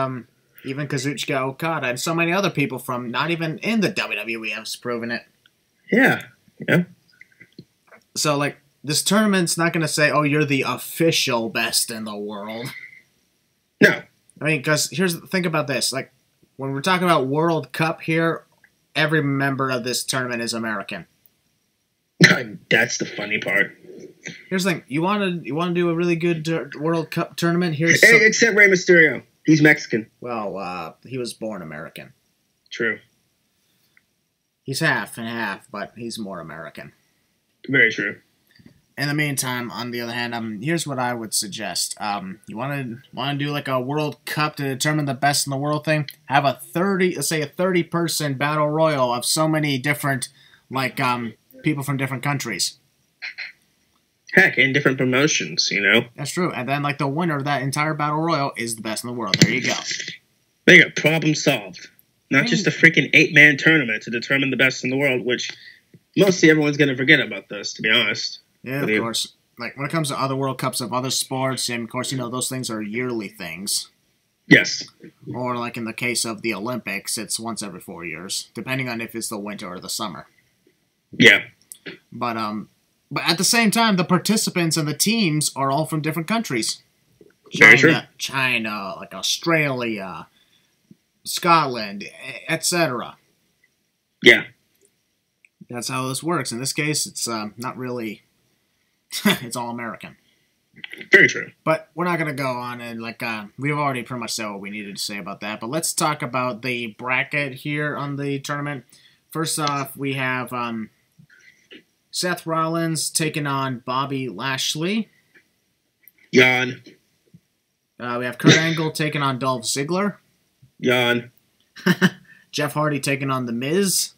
even Kazuchika Okada and so many other people from not even in the WWE have proven it. Yeah. Yeah. So, like, this tournament's not going to say, oh, you're the official best in the world. No. I mean, because think about this. Like, when we're talking about World Cup here, every member of this tournament is American. That's the funny part. Here's the thing. You want to do a really good World Cup tournament? Except Rey Mysterio. He's Mexican. Well, he was born American. True. He's half and half, but he's more American. Very true. In the meantime, on the other hand, here's what I would suggest. You want to do like a World Cup to determine the best in the world thing? Have let's say a 30-person battle royal of so many different, like, people from different countries. Heck, in different promotions, you know? That's true. And then, like, the winner of that entire battle royal is the best in the world. There you go. There you go. Problem solved. Not just a freaking 8-man tournament to determine the best in the world, which mostly everyone's going to forget about this, to be honest. Yeah, of course. Like, when it comes to other World Cups of other sports, and of course, you know, those things are yearly things. Yes. Or, like, in the case of the Olympics, it's once every 4 years, depending on if it's the winter or the summer. Yeah. But at the same time, the participants and the teams are all from different countries. China, like Australia, Scotland, etc. Yeah. That's how this works. In this case, it's not really... it's all American. Very true. But we're not going to go on and, like, we've already pretty much said what we needed to say about that. But let's talk about the bracket here on the tournament. First off, we have Seth Rollins taking on Bobby Lashley. Yawn. We have Kurt Angle taking on Dolph Ziggler. Yawn. Jeff Hardy taking on The Miz.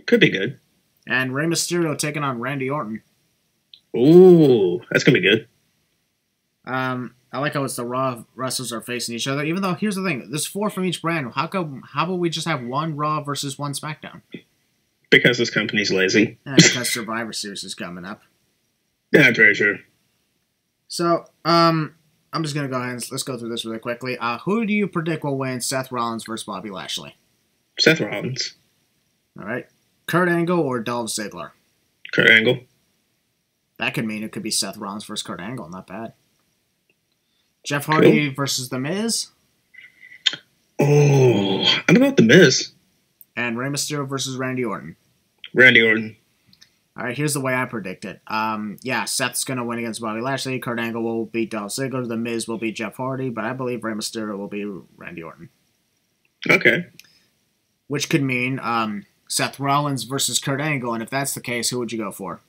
Could be good. And Rey Mysterio taking on Randy Orton. Ooh, that's going to be good. I like how it's the Raw wrestlers are facing each other. Even though, here's the thing, there's 4 from each brand. How about we just have 1 Raw versus 1 SmackDown? Because this company's lazy. And because Survivor Series is coming up. Yeah, very true. So, I'm just going to go ahead and let's go through this really quickly. Who do you predict will win Seth Rollins versus Bobby Lashley? Seth Rollins. All right. Kurt Angle or Dolph Ziggler? Kurt Angle. That could mean it could be Seth Rollins versus Kurt Angle. Not bad. Jeff Hardy versus The Miz? Oh, I don't know about The Miz. And Rey Mysterio versus Randy Orton? Randy Orton. All right, here's the way I predict it. Yeah, Seth's going to win against Bobby Lashley. Kurt Angle will beat Dolph Ziggler. The Miz will beat Jeff Hardy. But I believe Rey Mysterio will beat Randy Orton. Okay. Which could mean Seth Rollins versus Kurt Angle. And if that's the case, who would you go for?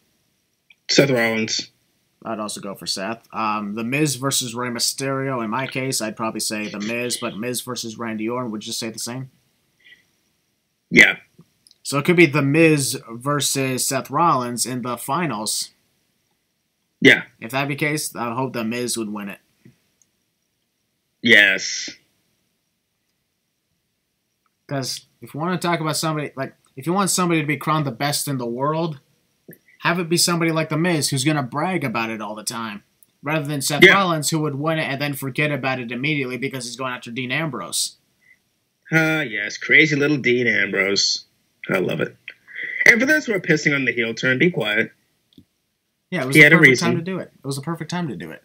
Seth Rollins. I'd also go for Seth. The Miz versus Rey Mysterio. In my case, I'd probably say The Miz. But Miz versus Randy Orton, would you say the same? Yeah. So it could be The Miz versus Seth Rollins in the finals. Yeah. If that be the case, I hope The Miz would win it. Yes. Because if you want to talk about somebody, like, if you want somebody to be crowned the best in the world, have it be somebody like The Miz who's going to brag about it all the time. Rather than Seth Rollins who would win it and then forget about it immediately because he's going after Dean Ambrose. Yes. Crazy little Dean Ambrose. I love it. And for those who are pissing on the heel turn, be quiet. Yeah, it was the perfect time to do it. It was the perfect time to do it.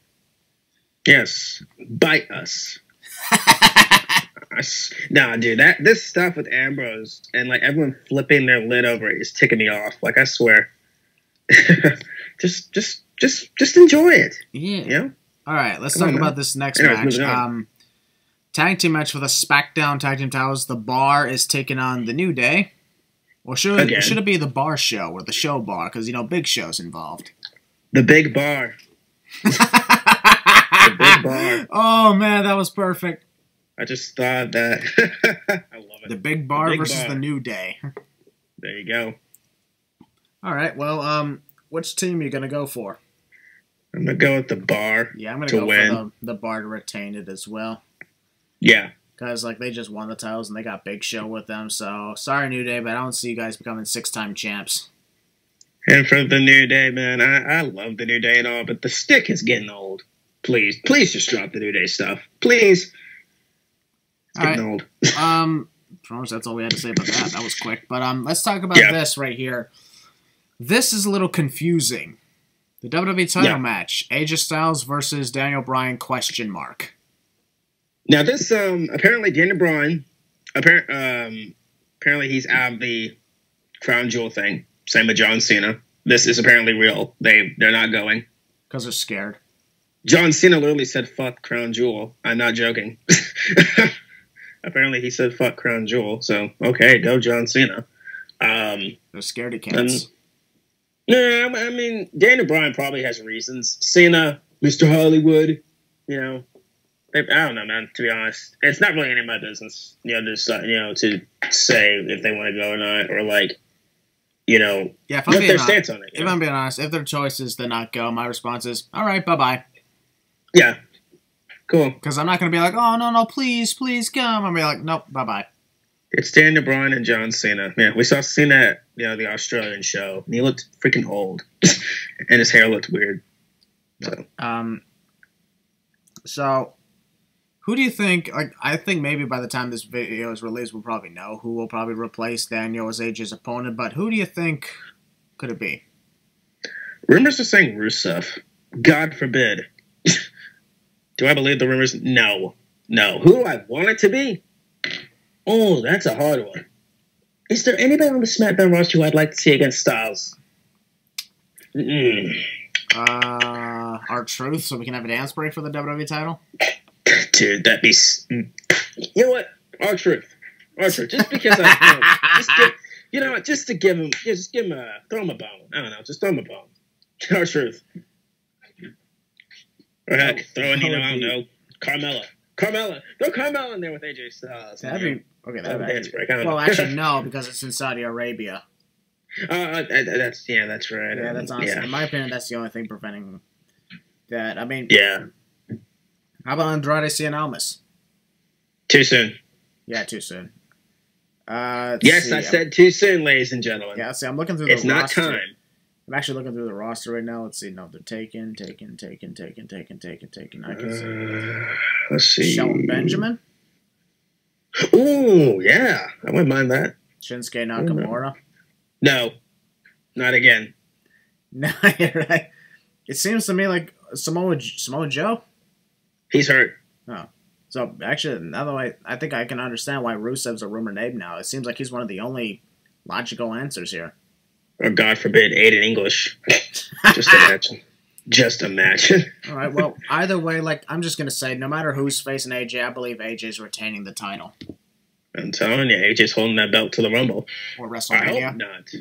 Yes. Bite us. Nah, dude, this stuff with Ambrose and like everyone flipping their lid over it is ticking me off. Like, I swear. just enjoy it. Yeah. You know? All right, let's talk about this next match. Tag team match for the SmackDown Tag Team titles. The Bar is taking on the New Day. Or should it be the Bar Show or the Show Bar? Because, you know, Big Show's involved. The Big Bar. The Big Bar. Oh, man, that was perfect. I just thought that. I love it. The Big Bar versus the New Day. There you go. All right, well, which team are you going to go for? I'm going to go with the Bar. Yeah, I'm going to go for the Bar to retain it as well. Yeah. Because, like, they just won the titles and they got Big Show with them. So, sorry, New Day, but I don't see you guys becoming 6-time champs. And for the New Day, man, I love the New Day and all, but the stick is getting old. Please just drop the New Day stuff. Please. It's getting old. Pretty much that's all we had to say about that. That was quick. But let's talk about this right here. This is a little confusing. The WWE title match. AJ Styles versus Daniel Bryan, ? Now this apparently Daniel Bryan apparently he's out of the Crown Jewel thing. Same with John Cena. This is apparently real. They're not going because they're scared. John Cena literally said "fuck Crown Jewel." I'm not joking. Apparently he said "fuck Crown Jewel." So okay, go John Cena. They're scaredy cats. No, I mean Daniel Bryan probably has reasons. Cena, Mr. Hollywood, you know. I don't know, man. To be honest, it's not really any of my business. You know, just to say if they want to go or not, or like, you know, what's their stance on it. If I'm being honest, if their choice is to not go, my response is, all right, bye-bye. Yeah, cool. Because I'm not going to be like, oh, no, please come. I'm going to be like, nope, bye-bye. It's Daniel Bryan and John Cena. Yeah, we saw Cena at the Australian show, and he looked freaking old, and his hair looked weird. So, who do you think, like, I think maybe by the time this video is released, we'll probably know who will probably replace Daniel as AJ's opponent, but who do you think could it be? Rumors are saying Rusev. God forbid. Do I believe the rumors? No. Who do I want it to be? Oh, that's a hard one. Is there anybody on the SmackDown roster who I'd like to see against Styles? R-Truth, so we can have a dance break for the WWE title? Dude, that'd be... You know what? R-Truth. Just because just to give him... throw him a bone. I don't know, just throw him a bone. R-Truth. Or heck, throw in, I don't know, Carmella. Throw Carmella in there with AJ Styles. That'd be... Okay, that'd dance break. actually, no, because it's in Saudi Arabia. That's right. Yeah, that's honestly, in my opinion, that's the only thing preventing that. I mean... Yeah. How about Andrade Cien Almas? Too soon. Yeah, too soon. Yes, I said too soon, ladies and gentlemen. Yeah, see, I'm looking through the roster. It's not time. I'm actually looking through the roster right now. Let's see. No, they're taken. I can see. Let's see. Shelton Benjamin? Ooh, yeah. I wouldn't mind that. Shinsuke Nakamura. No, not again. No, you're right. It seems to me like Samoa Joe. He's hurt. Oh. So, actually, now that I think I can understand why Rusev's a rumored name now. It seems like he's one of the only logical answers here. Or, God forbid, Aiden English. Just imagine. Just imagine. All right, well, either way, like, I'm just going to say, no matter who's facing AJ, I believe AJ's retaining the title. I'm telling you, AJ's holding that belt to the Rumble. Or WrestleMania. I hope not.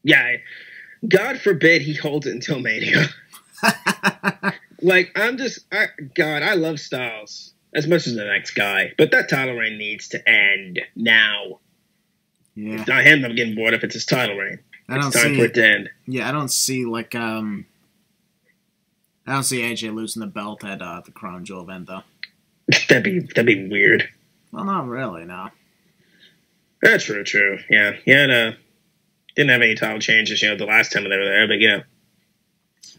Yeah, God forbid he holds it until Mania. Like, God, I love Styles as much as the next guy, but that title reign needs to end now. Yeah. It's not him I'm getting bored if it's his title reign. It's time for it to end. Yeah, I don't see, like, I don't see AJ losing the belt at the Crown Jewel event, though. That'd be weird. Well, not really, no. That's true. Yeah, didn't have any title changes, the last time they were there, but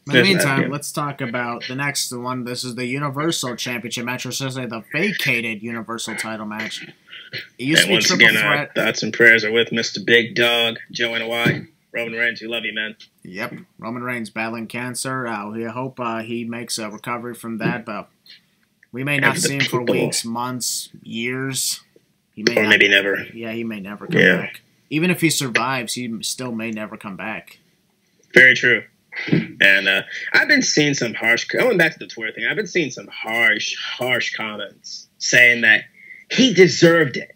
In the meantime, let's talk about the next one. This is the Universal Championship match, or should I say the vacated Universal title match. It used to be once again, our thoughts and prayers are with Mr. Big Dog, Joe NY, Roman Reigns. We love you, man. Yep, Roman Reigns battling cancer. We hope he makes a recovery from that, but we may not see him for weeks, months, years. Maybe never. Yeah, he may never come back. Even if he survives, he still may never come back. Very true. And I've been seeing some going back to the Twitter thing, I've been seeing some harsh comments saying that he deserved it.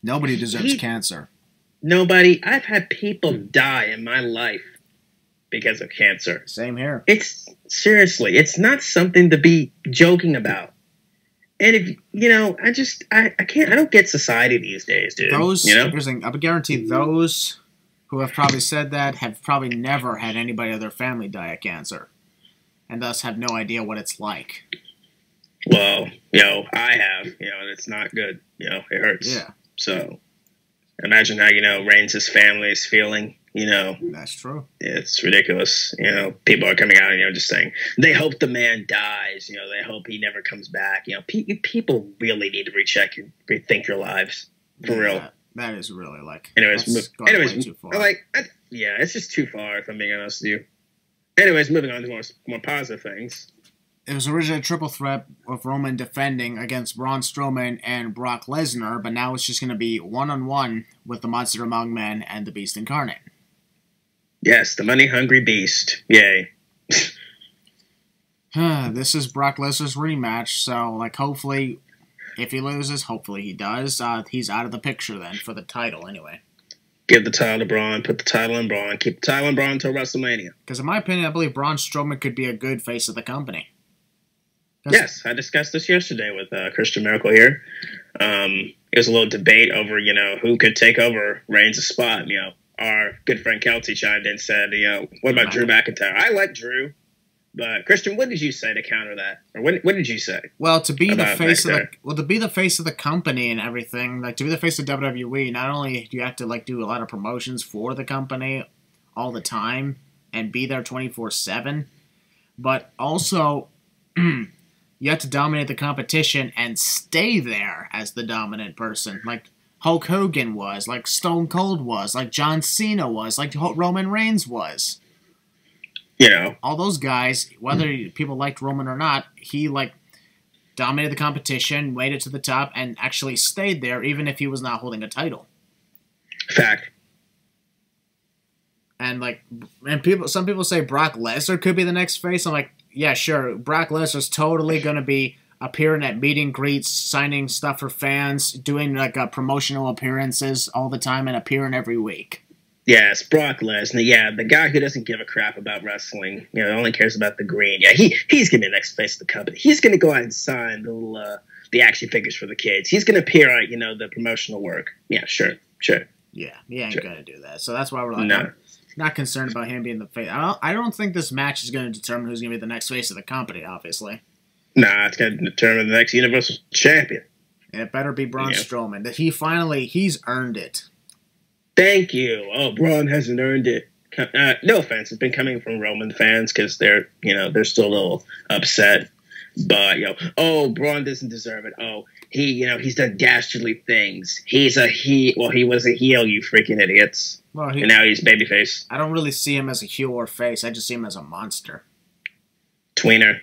Nobody deserves cancer. Nobody. I've had people die in my life because of cancer. Same here. Seriously, it's not something to be joking about. And if I can't. I don't get society these days, dude. I would guarantee those who have probably said that have probably never had anybody of their family die of cancer, and thus have no idea what it's like. Well, I have, and it's not good. It hurts. Yeah. So imagine how Reigns' family is feeling. That's true. It's ridiculous. People are coming out and just saying they hope the man dies. They hope he never comes back. People really need to recheck and rethink your lives for real. That is really like. Anyways, too far. It's just too far. If I'm being honest with you. Anyways, moving on to more positive things. It was originally a triple threat with Roman defending against Braun Strowman and Brock Lesnar, but now it's just going to be one-on-one with the Monster Among Men and the Beast Incarnate. Yes, the money-hungry beast. Yay. This is Brock Lesnar's rematch, so, hopefully, if he loses, hopefully he does, he's out of the picture then, for the title, anyway. Give the title to Braun, put the title in Braun, keep the title in Braun until WrestleMania. Because in my opinion, I believe Braun Strowman could be a good face of the company. Yes, I discussed this yesterday with Christian Maracle here. It was a little debate over, who could take over Reigns' spot. Our good friend KELSEY chimed in and said, what about Drew McIntyre? I like Drew, but Christian, what did you say to counter that? Or what did you say? Well, to be the face of the company and everything, to be the face of WWE, not only do you have to do a lot of promotions for the company all the time and be there 24/7, but also you have to dominate the competition and stay there as the dominant person, like Hulk Hogan was, like Stone Cold was, like John Cena was, like Roman Reigns was. All those guys, whether people liked Roman or not, he dominated the competition, made it to the top, and actually stayed there even if he was not holding a title. Fact. And some people say Brock Lesnar could be the next face. I'm like, yeah, sure. Brock Lesnar's totally gonna be appearing at meet and greets, signing stuff for fans, doing promotional appearances all the time, and appearing every week. Yes, Brock Lesnar. Yeah, the guy who doesn't give a crap about wrestling. Only cares about the green. Yeah, he's gonna be the next face of the company. He's gonna go out and sign the action figures for the kids. He's gonna appear on the promotional work. Yeah, sure. Yeah, he ain't gonna do that. So that's why we're not concerned about him being the face. I don't think this match is going to determine who's going to be the next face of the company, obviously. Nah, it's going to determine the next Universal Champion. And it better be Braun Strowman. That he's earned it. Thank you. Oh, Braun hasn't earned it. No offense. It's been coming from Roman fans because they're still a little upset. But, Braun doesn't deserve it. Oh, he's done dastardly things. He was a heel, you freaking idiots. Well, and now he's babyface. I don't really see him as a heel or face. I just see him as a monster. Tweener.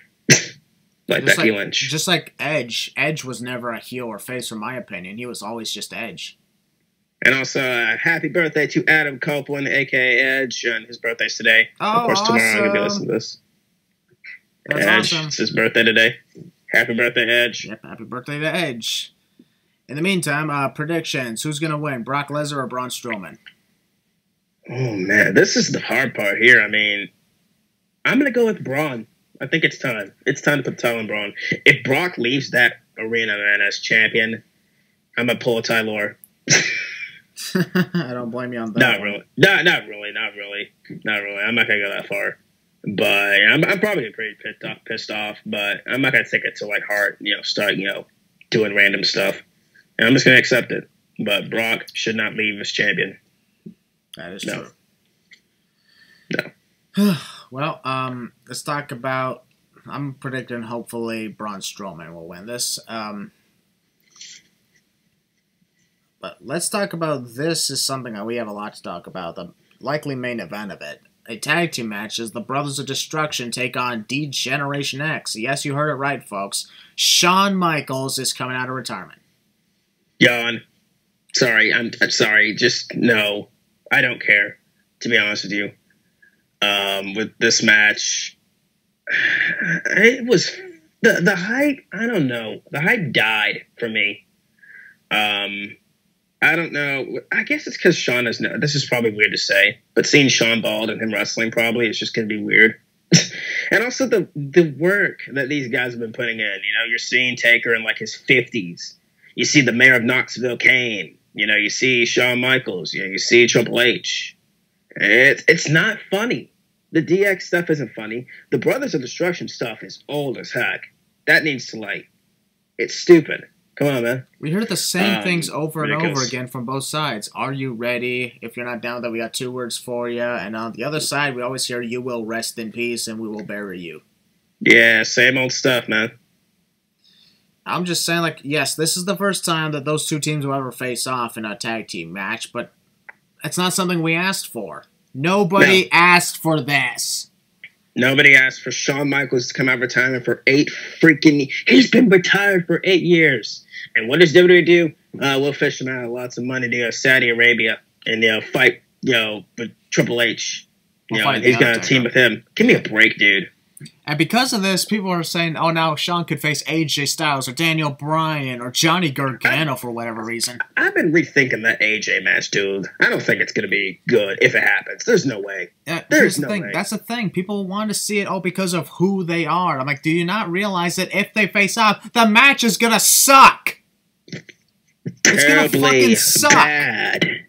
Like just Becky Lynch. Just like Edge. Edge was never a heel or face, in my opinion. He was always just Edge. And also, happy birthday to Adam Copeland, a.k.a. Edge, and his birthday's today. Oh, of course, awesome. tomorrow I'm going to be listening to this. That's Edge, awesome. It's his birthday today. Happy birthday, Edge. Yep, happy birthday to Edge. In the meantime, predictions. Who's going to win, Brock Lesnar or Braun Strowman? Oh, man. This is the hard part here. I mean, I'm going to go with Braun. I think it's time. It's time to put the title on Braun. If Brock leaves that arena, man, as champion, I'm going to pull a Tylor. I don't blame you on that. Not really. Not really. I'm not gonna go that far. But I'm probably pretty pissed off. But I'm not gonna take it to like heart. Start doing random stuff. And I'm just gonna accept it. But Brock should not leave as champion. That is true. No. Well, let's talk about. I'm predicting hopefully Braun Strowman will win this. But let's talk about this is something that we have a lot to talk about. The likely main event of it. A tag team match as the Brothers of Destruction take on D-Generation X. Yes, you heard it right, folks. Shawn Michaels is coming out of retirement. Yawn. Sorry, I'm sorry. Just no. I don't care, to be honest with you. With this match, it was the hype. I don't know. The hype died for me. I don't know. I guess it's because Shawn is no. This is probably weird to say, but seeing Shawn bald and him wrestling probably is just going to be weird. And also the work that these guys have been putting in. You're seeing Taker in like his 50s. You see the mayor of Knoxville, Kane. You see Shawn Michaels. You see Triple H. It's not funny. The DX stuff isn't funny. The Brothers of Destruction stuff is old as heck. That needs to it's stupid. Come on, man. We heard the same things over and ridiculous. over again from both sides. Are you ready? If you're not down with that, we got 2 words for you. And on the other side, we always hear, you will rest in peace and we will bury you. Yeah, same old stuff, man. I'm just saying, yes, this is the first time that those 2 teams will ever face off in a tag team match, but it's not something we asked for. Nobody asked for this. Nobody asked for Shawn Michaels to come out of retirement for 8 freaking... He's been retired for 8 years. And what does WWE do? We'll fish him out lots of money to go to Saudi Arabia and, fight, with Triple H. And he's going to team with him. Give me a break, dude. And because of this, people are saying, oh, now Shawn could face AJ Styles or Daniel Bryan or Johnny Gargano for whatever reason. I've been rethinking that AJ match, dude. I don't think it's going to be good if it happens. There's no way. There's no way. That's the thing. People want to see it all because of who they are. I'm like, do you not realize that if they face off, the match is going to suck? It's going to fucking suck. Bad.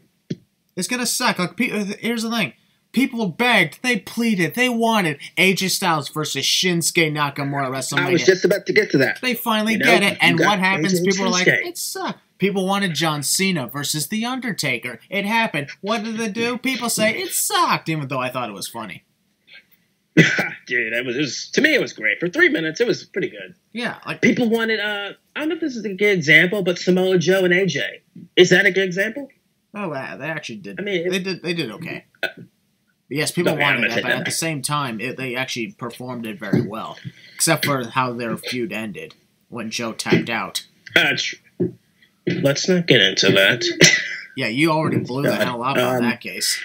It's going to suck. Here's the thing. People begged, they pleaded, they wanted AJ Styles versus Shinsuke Nakamura WrestleMania. I was just about to get to that. They finally get it, and what happens? AJ People are like, Shinsuke. it sucked. People wanted John Cena versus The Undertaker. It happened. What did they do? People say it sucked, even though I thought it was funny. Dude, it was to me it was great. For 3 minutes, it was pretty good. Yeah, people wanted. I don't know if this is a good example, but Samoa Joe and AJ. Is that a good example? Oh, they actually did. I mean, they did okay. Yes, people wanted it, but at the same time, they actually performed it very well. Except for how their feud ended when Joe tapped out. Let's not get into that. Yeah, you already blew the hell up on that case.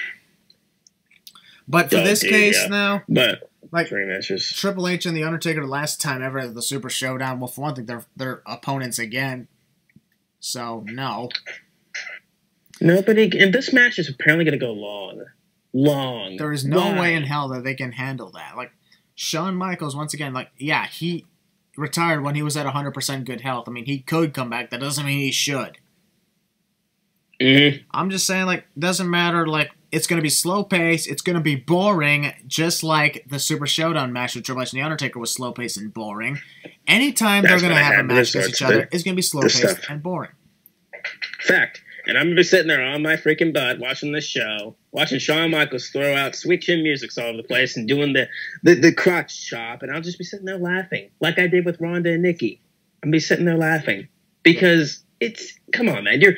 But for this case now, but 3 matches. Triple H and The Undertaker, the last time ever at the Super Showdown. Well, for one thing, they're opponents again. So, no. Nobody... And this match is apparently going to go long. There is no way in hell that they can handle that. Shawn Michaels, once again, he retired when he was at 100% good health. I mean, he could come back. That doesn't mean he should. Mm-hmm. I'm just saying, doesn't matter. It's going to be slow paced. It's going to be boring, just like the Super Showdown match with Triple H and The Undertaker was slow paced and boring. Anytime they're going to have a match against each other, it's going to be slow paced and boring. Fact. And I'm going to be sitting there on my freaking butt watching this show, watching Shawn Michaels throw out sweet chin music all over the place and doing the crotch chop, and I'll just be sitting there laughing, like I did with Ronda and Nikki. I'm going to be sitting there laughing. Because come on, man. You're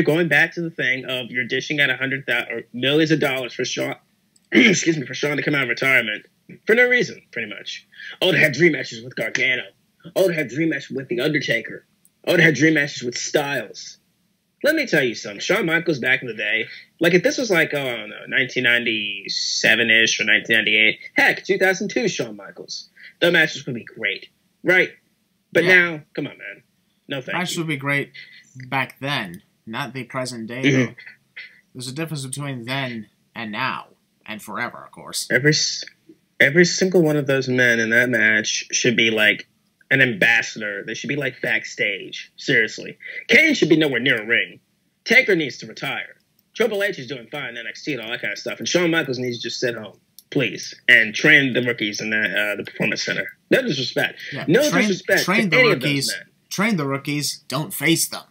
going back to the thing of you're dishing out $100,000 or millions of dollars for Shawn, excuse me, for Shawn to come out of retirement for no reason, pretty much. Oh, to have dream matches with Gargano. Oh, to have dream matches with The Undertaker. Oh, to have dream matches with Styles. Let me tell you something. Shawn Michaels back in the day, like if this was like, 1997-ish or 1998, heck, 2002 Shawn Michaels, the matches would be great, right? But now, come on, man. No thank you. Matches would be great back then, not the present day, though. There's a difference between then and now, and forever, of course. Every single one of those men in that match should be like an ambassador. They should be like backstage. Seriously. Kane should be nowhere near a ring. Taker needs to retire. Triple H is doing fine in NXT and all that kind of stuff. And Shawn Michaels needs to just sit home, please, and train the rookies in the Performance Center. No disrespect. Yeah, no disrespect train to the any rookies, of those men. Train the rookies. Don't face them.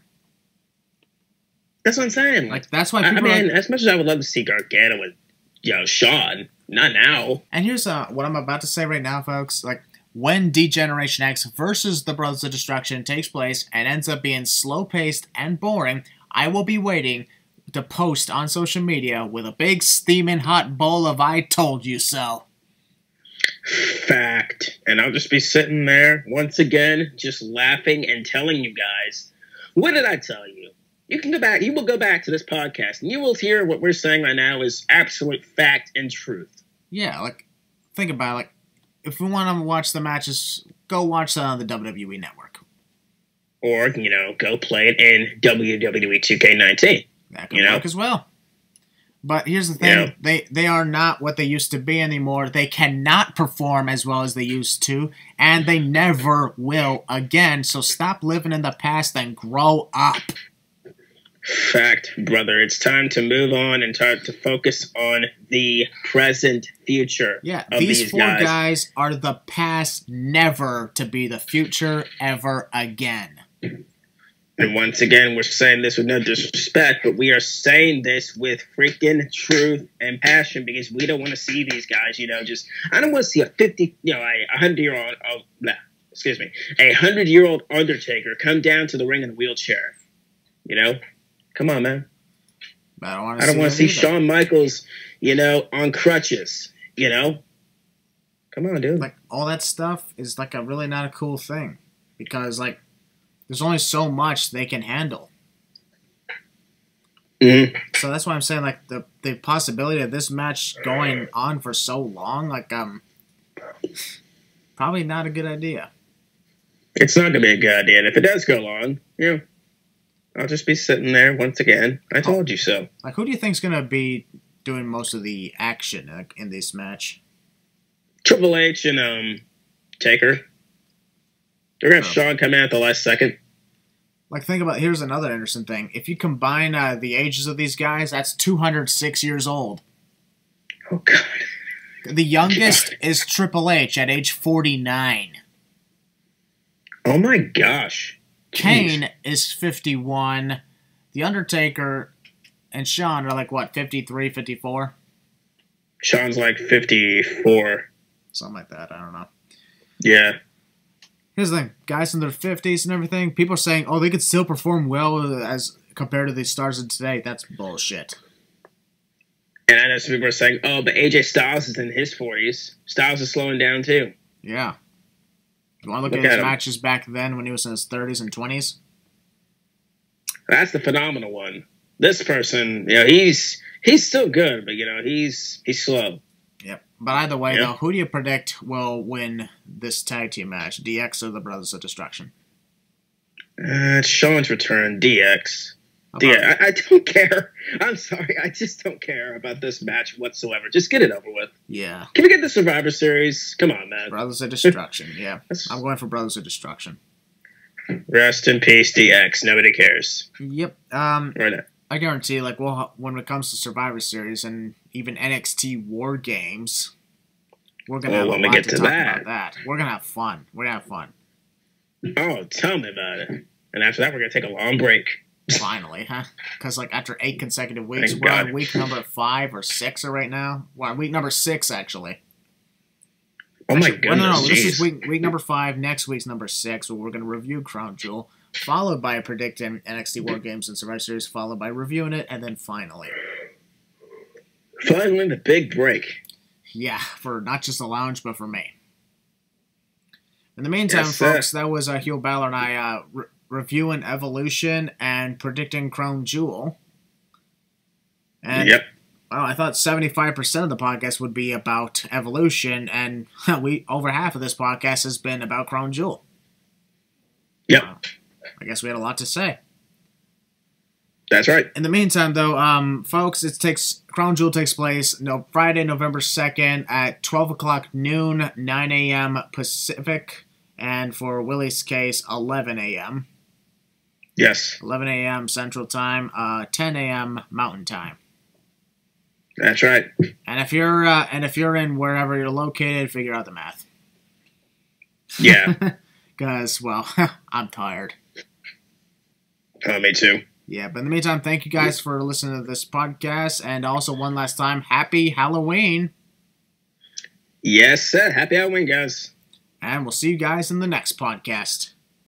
That's what I'm saying. Like that's why people as much as I would love to see Gargano with, Shawn, not now. And here's what I'm about to say right now, folks. Like, when D-Generation X versus the Brothers of Destruction takes place and ends up being slow-paced and boring, I will be waiting to post on social media with a big steaming hot bowl of I told you so. Fact. And I'll just be sitting there, once again, just laughing and telling you guys, what did I tell you? You will go back to this podcast, and you will hear what we're saying right now is absolute fact and truth. Yeah, like, think about it. Like, if we want to watch the matches, go watch that on the WWE Network. Or, go play it in WWE 2K19. That could work as well. But here's the thing. They are not what they used to be anymore. They cannot perform as well as they used to, and they never will again. So stop living in the past and grow up. Fact, brother. It's time to move on and try to focus on the present future. Yeah, these four guys are the past, never to be the future ever again. And once again, we're saying this with no disrespect, but we are saying this with freaking truth and passion because we don't want to see these guys, I don't want to see a 100-year-old Undertaker come down to the ring in a wheelchair. Come on, man. I don't want to see Shawn Michaels, on crutches, Come on, dude. Like, all that stuff is, like, really not a cool thing. Because, like, there's only so much they can handle. Mm-hmm. So that's why I'm saying, like, the possibility of this match going on for so long, like, probably not a good idea. It's not going to be a good idea. And if it does go long, I'll just be sitting there once again. I told you so. Like, who do you think's going to be doing most of the action in this match? Triple H and Taker. They're going to have Shawn come in at the last second. Like, think about, here's another interesting thing. If you combine the ages of these guys, that's 206 years old. Oh, God. The youngest is Triple H at age 49. Oh, my gosh. Kane is 51. The Undertaker and Shawn are like, what, 53, 54? Shawn's like 54. Something like that. I don't know. Yeah. Here's the thing. Guys in their 50s and everything, people are saying, they could still perform well as compared to the stars of today. That's bullshit. And I know some people are saying, but AJ Styles is in his 40s. Styles is slowing down, too. Yeah. You want to look at his matches back then when he was in his 30s and 20s? That's the phenomenal one. This person, he's still good, but, he's slow. Yep. But either way, though, who do you predict will win this tag team match? DX or the Brothers of Destruction? It's Shawn's return, DX. Yeah, I don't care. I'm sorry. I just don't care about this match whatsoever. Just get it over with. Yeah. Can we get the Survivor Series? Come on, man. Brothers of Destruction, yeah. I'm going for Brothers of Destruction. Rest in peace, DX. Nobody cares. Yep. Right. I guarantee, like, when it comes to Survivor Series and even NXT War Games, we're going to have a lot to talk about that. We're going to have fun. We're going to have fun. Oh, tell me about it. And after that, we're going to take a long break. Finally, huh? Because, like, after 8 consecutive weeks, we're on week number 5 or 6 right now. We're on week number 6, actually. Oh, my goodness. No, this is week number 5. Next week's number 6, where we're going to review Crown Jewel. followed by predicting NXT War Games and Survivor Series, followed by reviewing it, and then finally the big break. Yeah, for not just the lounge, but for me. In the meantime, Yes, folks, that was Heel Balor and I reviewing Evolution and predicting Crown Jewel. And yep. Well, I thought 75% of the podcast would be about Evolution, and over half of this podcast has been about Crown Jewel. Yep. I guess we had a lot to say. That's right. In the meantime, though, folks, Crown Jewel takes place Friday, November 2nd at 12 o'clock noon, 9 a.m. Pacific, and for Willie's case, 11 a.m. Yes. 11 a.m. Central Time, 10 a.m. Mountain Time. That's right. And if you're in wherever you're located, figure out the math. Yeah. Because, well, I'm tired. Me too. Yeah, but in the meantime, thank you guys for listening to this podcast. And also, one last time, happy Halloween. Yes, sir. Happy Halloween, guys. And we'll see you guys in the next podcast.